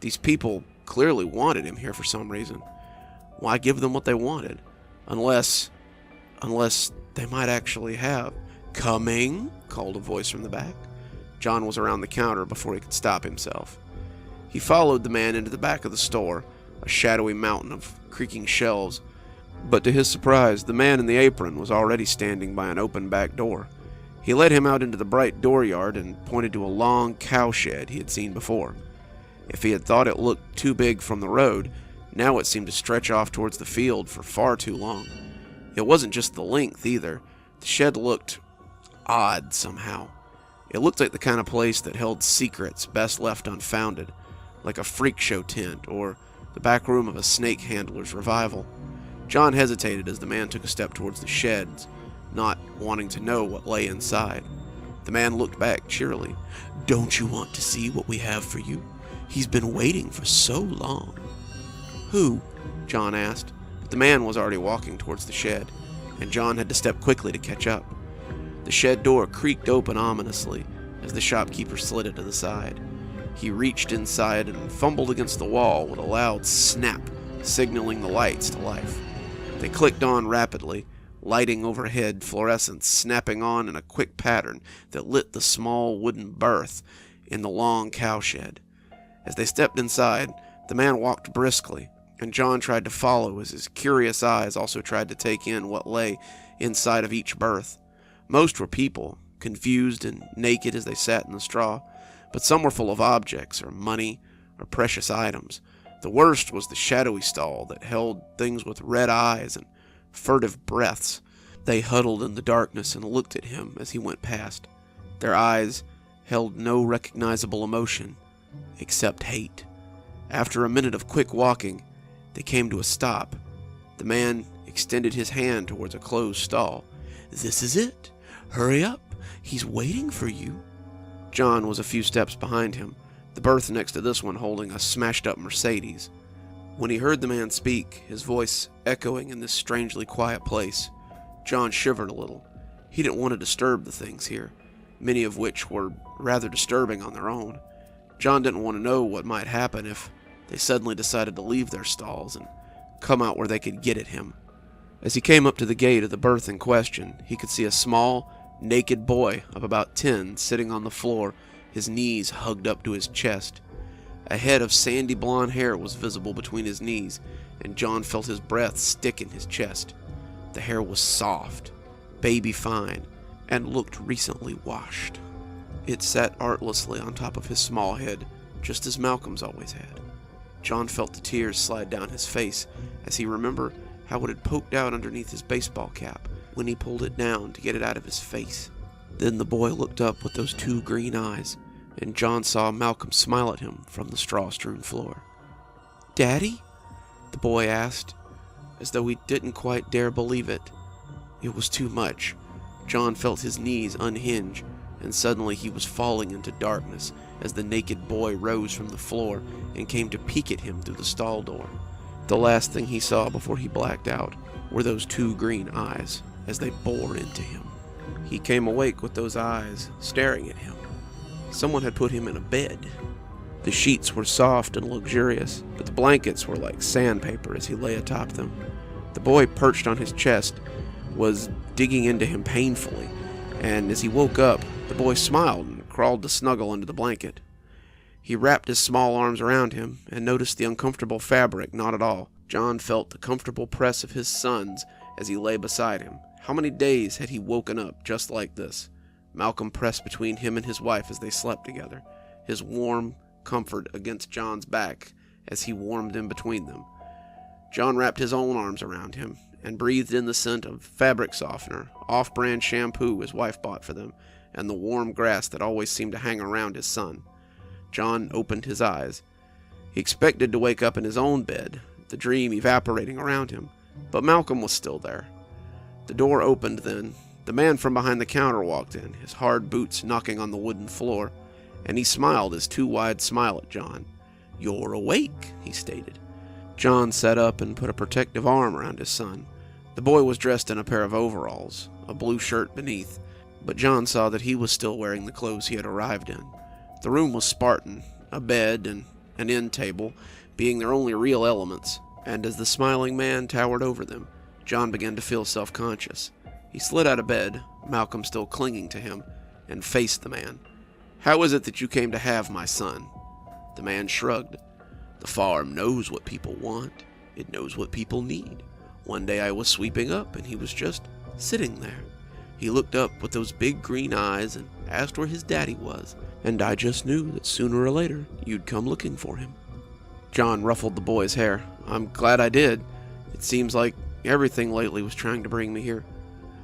These people clearly wanted him here for some reason. Why give them what they wanted? Unless they might actually have. "Coming?" called a voice from the back. John was around the counter before he could stop himself. He followed the man into the back of the store, a shadowy mountain of creaking shelves, but to his surprise, the man in the apron was already standing by an open back door. He led him out into the bright dooryard and pointed to a long cowshed he had seen before. If he had thought it looked too big from the road, now it seemed to stretch off towards the field for far too long. It wasn't just the length either. The shed looked odd somehow. It looked like the kind of place that held secrets best left unfounded, like a freak show tent or the back room of a snake handler's revival. John hesitated as the man took a step towards the sheds, not wanting to know what lay inside. The man looked back cheerily. "Don't you want to see what we have for you? He's been waiting for so long." "Who?" John asked, but the man was already walking towards the shed, and John had to step quickly to catch up. The shed door creaked open ominously as the shopkeeper slid it to the side. He reached inside and fumbled against the wall with a loud snap, signaling the lights to life. They clicked on rapidly, lighting overhead fluorescence snapping on in a quick pattern that lit the small wooden berth in the long cowshed. As they stepped inside, the man walked briskly, and John tried to follow as his curious eyes also tried to take in what lay inside of each berth. Most were people, confused and naked as they sat in the straw, but some were full of objects or money or precious items. The worst was the shadowy stall that held things with red eyes and furtive breaths. They huddled in the darkness and looked at him as he went past. Their eyes held no recognizable emotion except hate. After a minute of quick walking, they came to a stop. The man extended his hand towards a closed stall. "This is it. Hurry up. He's waiting for you." John was a few steps behind him, the berth next to this one holding a smashed-up Mercedes. When he heard the man speak, his voice echoing in this strangely quiet place, John shivered a little. He didn't want to disturb the things here, many of which were rather disturbing on their own. John didn't want to know what might happen if they suddenly decided to leave their stalls and come out where they could get at him. As he came up to the gate of the berth in question, he could see a small, naked boy of about 10 sitting on the floor, his knees hugged up to his chest. A head of sandy blonde hair was visible between his knees, and John felt his breath stick in his chest. The hair was soft, baby fine, and looked recently washed. It sat artlessly on top of his small head, just as Malcolm's always had. John felt the tears slide down his face as he remembered how it had poked out underneath his baseball cap when he pulled it down to get it out of his face. Then the boy looked up with those 2 green eyes, and John saw Malcolm smile at him from the straw-strewn floor. "Daddy?" the boy asked, as though he didn't quite dare believe it. It was too much. John felt his knees unhinge, and suddenly he was falling into darkness as the naked boy rose from the floor and came to peek at him through the stall door. The last thing he saw before he blacked out were those 2 green eyes as they bore into him. He came awake with those eyes staring at him. Someone had put him in a bed. The sheets were soft and luxurious, but the blankets were like sandpaper as he lay atop them. The boy perched on his chest was digging into him painfully, and as he woke up, the boy smiled and crawled to snuggle under the blanket. He wrapped his small arms around him and noticed the uncomfortable fabric not at all. John felt the comfortable press of his son's as he lay beside him. How many days had he woken up just like this? Malcolm pressed between him and his wife as they slept together, his warm comfort against John's back as he warmed in between them. John wrapped his own arms around him and breathed in the scent of fabric softener, off-brand shampoo his wife bought for them, and the warm grass that always seemed to hang around his son. John opened his eyes. He expected to wake up in his own bed, the dream evaporating around him, but Malcolm was still there. The door opened then. The man from behind the counter walked in, his hard boots knocking on the wooden floor, and he smiled his too wide smile at John. "You're awake," he stated. John sat up and put a protective arm around his son. The boy was dressed in a pair of overalls, a blue shirt beneath, but John saw that he was still wearing the clothes he had arrived in. The room was Spartan, a bed and an end table being their only real elements, and as the smiling man towered over them, John began to feel self-conscious. He slid out of bed, Malcolm still clinging to him, and faced the man. "How is it that you came to have my son?" The man shrugged. "The farm knows what people want. It knows what people need. One day I was sweeping up, and he was just sitting there. He looked up with those big green eyes and asked where his daddy was, and I just knew that sooner or later you'd come looking for him." John ruffled the boy's hair. "I'm glad I did. It seems like everything lately was trying to bring me here."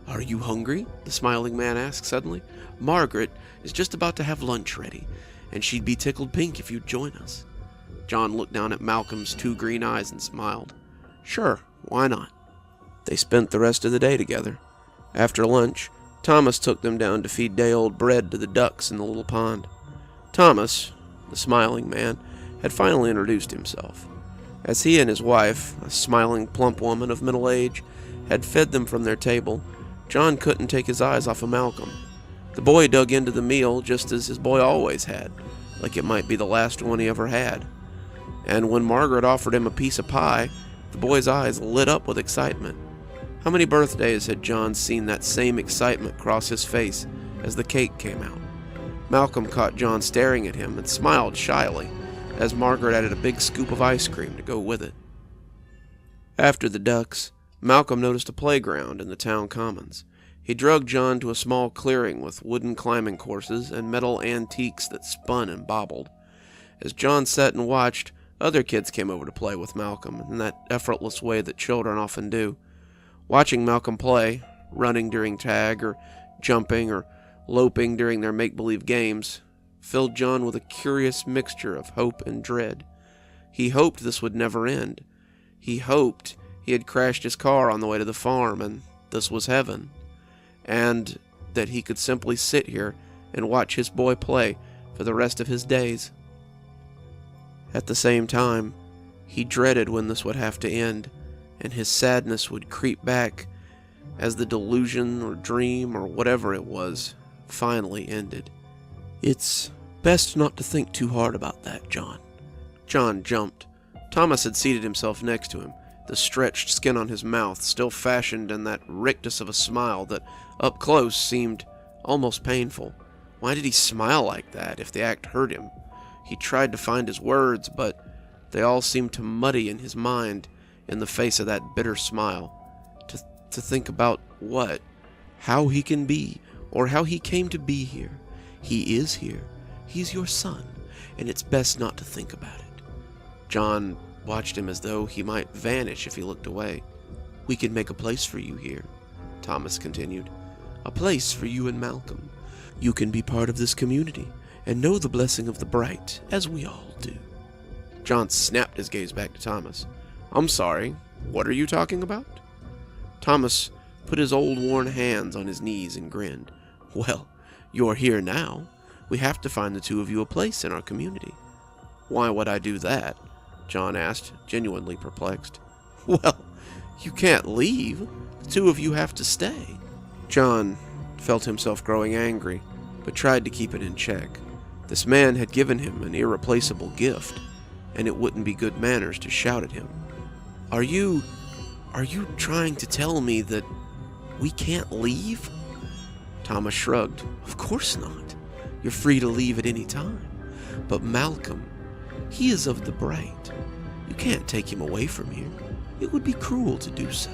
"Are you hungry?" the smiling man asked suddenly. "Margaret is just about to have lunch ready, and she'd be tickled pink if you'd join us." John looked down at Malcolm's 2 green eyes and smiled. "Sure, why not?" They spent the rest of the day together. After lunch, Thomas took them down to feed day-old bread to the ducks in the little pond. Thomas, the smiling man, had finally introduced himself. As he and his wife, a smiling plump woman of middle age, had fed them from their table, John couldn't take his eyes off of Malcolm. The boy dug into the meal just as his boy always had, like it might be the last one he ever had. And when Margaret offered him a piece of pie, the boy's eyes lit up with excitement. How many birthdays had John seen that same excitement cross his face as the cake came out? Malcolm caught John staring at him and smiled shyly as Margaret added a big scoop of ice cream to go with it. After the ducks, Malcolm noticed a playground in the town commons. He drugged John to a small clearing with wooden climbing courses and metal antiques that spun and bobbled. As John sat and watched, other kids came over to play with Malcolm in that effortless way that children often do. Watching Malcolm play, running during tag or jumping or loping during their make-believe games, filled John with a curious mixture of hope and dread. He hoped this would never end. He hoped he had crashed his car on the way to the farm and this was heaven, and that he could simply sit here and watch his boy play for the rest of his days. At the same time, he dreaded when this would have to end, and his sadness would creep back as the delusion or dream or whatever it was finally ended. "It's best not to think too hard about that, John." John jumped. Thomas had seated himself next to him, the stretched skin on his mouth still fashioned in that rictus of a smile that up close seemed almost painful. Why did he smile like that if the act hurt him? He tried to find his words, but they all seemed to muddy in his mind in the face of that bitter smile. To think about what? How he can be, or how he came to be here. He is here. He's your son, and it's best not to think about it. John watched him as though he might vanish if he looked away. "We can make a place for you here," Thomas continued. "A place for you and Malcolm. You can be part of this community and know the blessing of the bright, as we all do." John snapped his gaze back to Thomas. "I'm sorry, what are you talking about?" Thomas put his old worn hands on his knees and grinned. "Well, you're here now. We have to find the two of you a place in our community." "Why would I do that?" John asked, genuinely perplexed. "Well, you can't leave. The two of you have to stay." John felt himself growing angry, but tried to keep it in check. This man had given him an irreplaceable gift, and it wouldn't be good manners to shout at him. Are you trying to tell me that we can't leave?" Thomas shrugged. "Of course not. You're free to leave at any time. But Malcolm, he is of the bright. You can't take him away from here. It would be cruel to do so."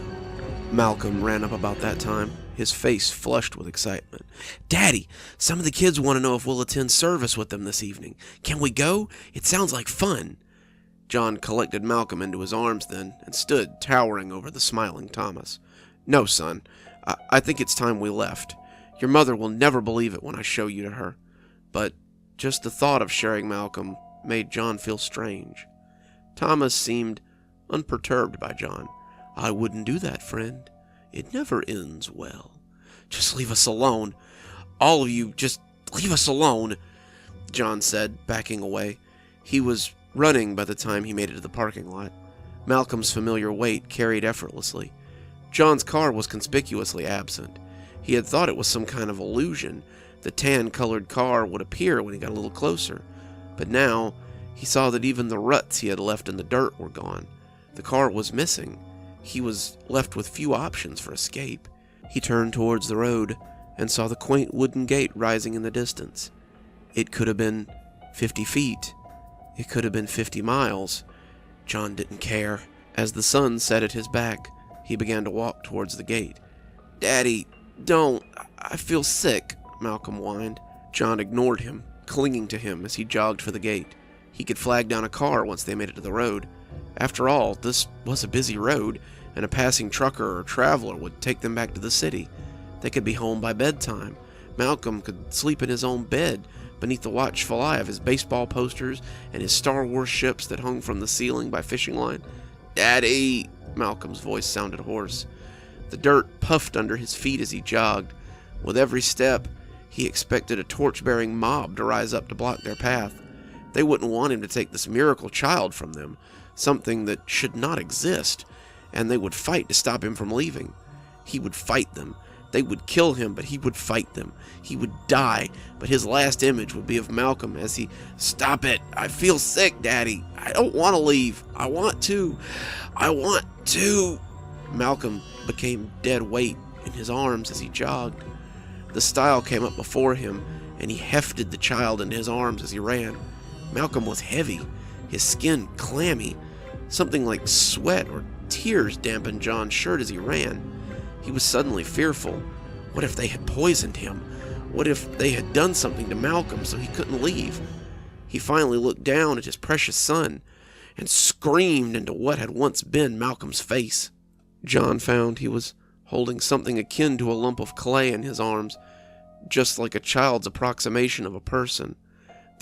Malcolm ran up about that time, his face flushed with excitement. "Daddy, some of the kids want to know if we'll attend service with them this evening. Can we go? It sounds like fun." John collected Malcolm into his arms then, and stood towering over the smiling Thomas. "No, son. I think it's time we left. Your mother will never believe it when I show you to her." But just the thought of sharing Malcolm made John feel strange. Thomas seemed unperturbed by John. "I wouldn't do that, friend. It never ends well. Just leave us alone. All of you, just leave us alone," John said, backing away. He was running by the time he made it to the parking lot. Malcolm's familiar weight carried effortlessly. John's car was conspicuously absent. He had thought it was some kind of illusion. The tan-colored car would appear when he got a little closer. But now, he saw that even the ruts he had left in the dirt were gone. The car was missing. He was left with few options for escape. He turned towards the road and saw the quaint wooden gate rising in the distance. It could have been 50 feet. It could have been 50 miles. John didn't care. As the sun set at his back, he began to walk towards the gate. "Daddy, don't. I feel sick," Malcolm whined. John ignored him, clinging to him as he jogged for the gate. He could flag down a car once they made it to the road. After all, this was a busy road, and a passing trucker or traveler would take them back to the city. They could be home by bedtime. Malcolm could sleep in his own bed, beneath the watchful eye of his baseball posters and his Star Wars ships that hung from the ceiling by fishing line. "Daddy!" Malcolm's voice sounded hoarse. The dirt puffed under his feet as he jogged. With every step, he expected a torch-bearing mob to rise up to block their path. They wouldn't want him to take this miracle child from them, something that should not exist, and they would fight to stop him from leaving. He would fight them. They would kill him, but he would fight them. He would die, but his last image would be of Malcolm as he, "Stop it! I feel sick, Daddy! I don't want to leave! I want to! I want to!" Malcolm became dead weight in his arms as he jogged. The stile came up before him, and he hefted the child into his arms as he ran. Malcolm was heavy, his skin clammy. Something like sweat or tears dampened John's shirt as he ran. He was suddenly fearful. What if they had poisoned him? What if they had done something to Malcolm so he couldn't leave? He finally looked down at his precious son and screamed into what had once been Malcolm's face. John found he was holding something akin to a lump of clay in his arms, just like a child's approximation of a person.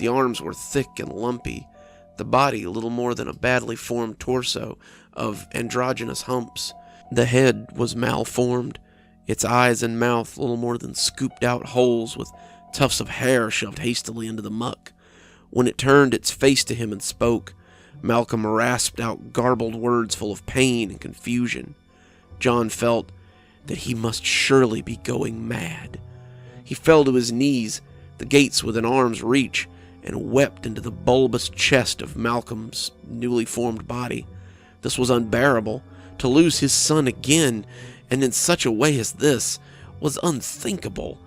The arms were thick and lumpy, the body little more than a badly formed torso of androgynous humps. The head was malformed, its eyes and mouth little more than scooped out holes with tufts of hair shoved hastily into the muck. When it turned its face to him and spoke, Malcolm rasped out garbled words full of pain and confusion. John felt that he must surely be going mad. He fell to his knees, the gates within arm's reach, and wept into the bulbous chest of Malcolm's newly formed body. This was unbearable. To lose his son again, and in such a way as this, was unthinkable.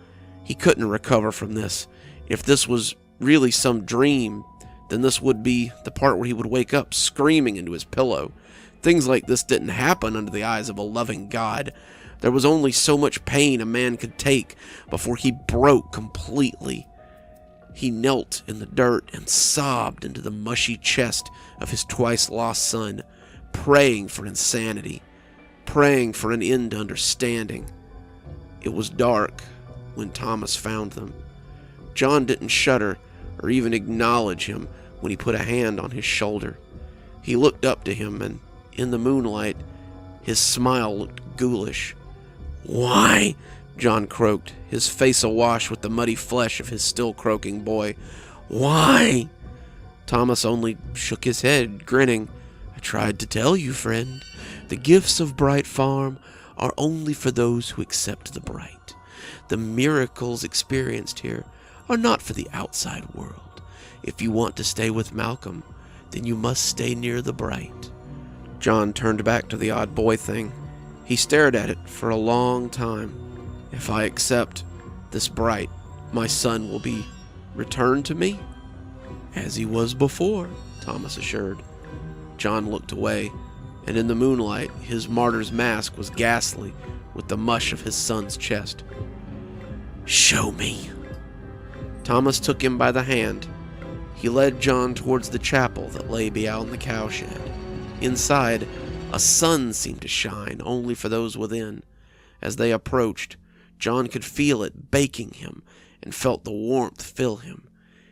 He couldn't recover from this. If this was really some dream, then this would be the part where he would wake up screaming into his pillow. Things like this didn't happen under the eyes of a loving God. There was only so much pain a man could take before he broke completely. He knelt in the dirt and sobbed into the mushy chest of his twice-lost son, praying for insanity, praying for an end to understanding. It was dark when Thomas found them. John didn't shudder or even acknowledge him when he put a hand on his shoulder. He looked up to him, and in the moonlight, his smile looked ghoulish. "Why?" John croaked, his face awash with the muddy flesh of his still croaking boy. "Why?" Thomas only shook his head, grinning. "I tried to tell you, friend. The gifts of Bright Farm are only for those who accept the bright. The miracles experienced here are not for the outside world. If you want to stay with Malcolm, then you must stay near the bright." John turned back to the odd boy thing. He stared at it for a long time. "If I accept this bright, my son will be returned to me?" "As he was before," Thomas assured. John looked away, and in the moonlight, his martyr's mask was ghastly with the mush of his son's chest. "Show me." Thomas took him by the hand. He led John towards the chapel that lay beyond the cowshed. Inside, a sun seemed to shine only for those within. As they approached, John could feel it baking him and felt the warmth fill him.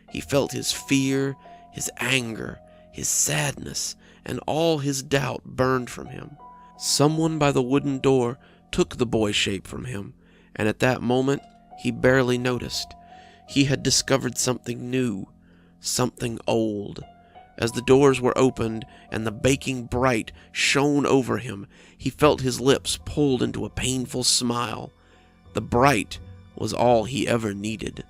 He felt his fear, his anger, his sadness, and all his doubt burned from him. Someone by the wooden door took the boy shape from him, and at that moment he barely noticed. He had discovered something new, something old. As the doors were opened and the baking bright shone over him, he felt his lips pulled into a painful smile. The bright was all he ever needed,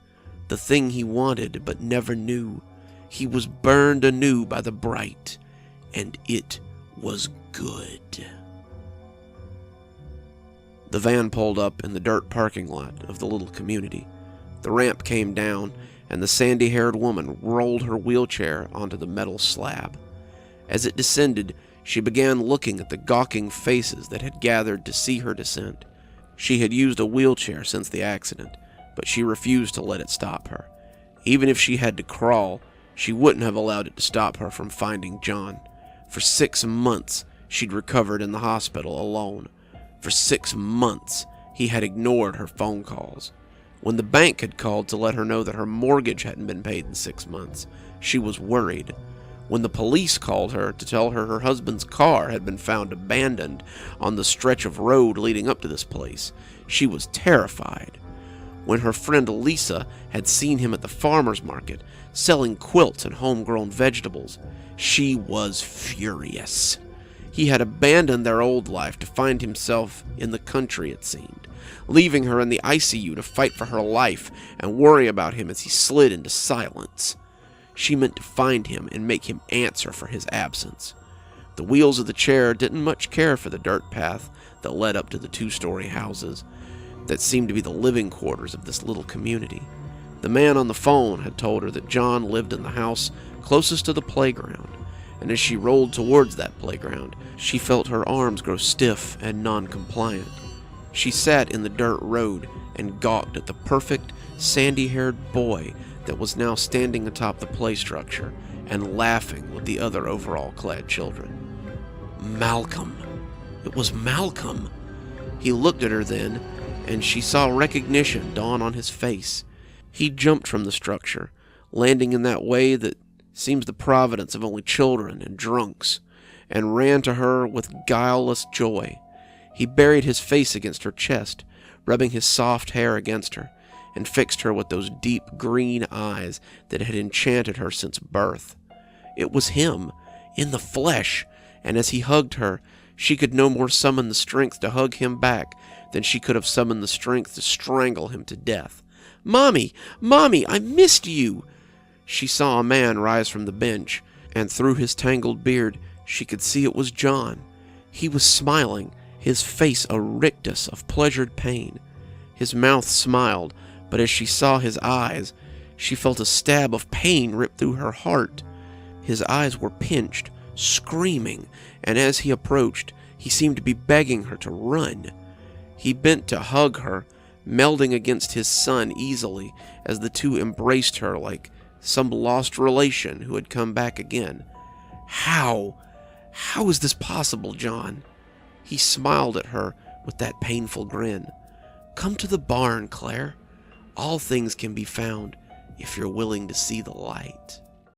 the thing he wanted but never knew. He was burned anew by the bright, and it was good. The van pulled up in the dirt parking lot of the little community. The ramp came down, and the sandy-haired woman rolled her wheelchair onto the metal slab. As it descended, she began looking at the gawking faces that had gathered to see her descent. She had used a wheelchair since the accident, but she refused to let it stop her. Even if she had to crawl, she wouldn't have allowed it to stop her from finding John. For 6 months, she'd recovered in the hospital alone. For 6 months, he had ignored her phone calls. When the bank had called to let her know that her mortgage hadn't been paid in 6 months, she was worried. When the police called her to tell her her husband's car had been found abandoned on the stretch of road leading up to this place, she was terrified. When her friend Lisa had seen him at the farmer's market, selling quilts and homegrown vegetables, she was furious. He had abandoned their old life to find himself in the country, it seemed, leaving her in the ICU to fight for her life and worry about him as he slid into silence. She meant to find him and make him answer for his absence. The wheels of the chair didn't much care for the dirt path that led up to the 2-story houses that seemed to be the living quarters of this little community. The man on the phone had told her that John lived in the house closest to the playground, and as she rolled towards that playground, she felt her arms grow stiff and non-compliant. She sat in the dirt road and gawked at the perfect, sandy-haired boy that was now standing atop the play structure and laughing with the other overall-clad children. Malcolm. It was Malcolm. He looked at her then, and she saw recognition dawn on his face. He jumped from the structure, landing in that way that seems the providence of only children and drunks, and ran to her with guileless joy. He buried his face against her chest, rubbing his soft hair against her, and fixed her with those deep green eyes that had enchanted her since birth. It was him, in the flesh, and as he hugged her, she could no more summon the strength to hug him back than she could have summoned the strength to strangle him to death. "Mommy! Mommy! I missed you!" She saw a man rise from the bench, and through his tangled beard she could see it was John. He was smiling, his face a rictus of pleasured pain. His mouth smiled, but as she saw his eyes, she felt a stab of pain rip through her heart. His eyes were pinched, screaming, and as he approached, he seemed to be begging her to run. He bent to hug her, melding against his son easily as the two embraced her like some lost relation who had come back again. How is this possible, John?" He smiled at her with that painful grin. "Come to the barn, Claire. All things can be found if you're willing to see the light."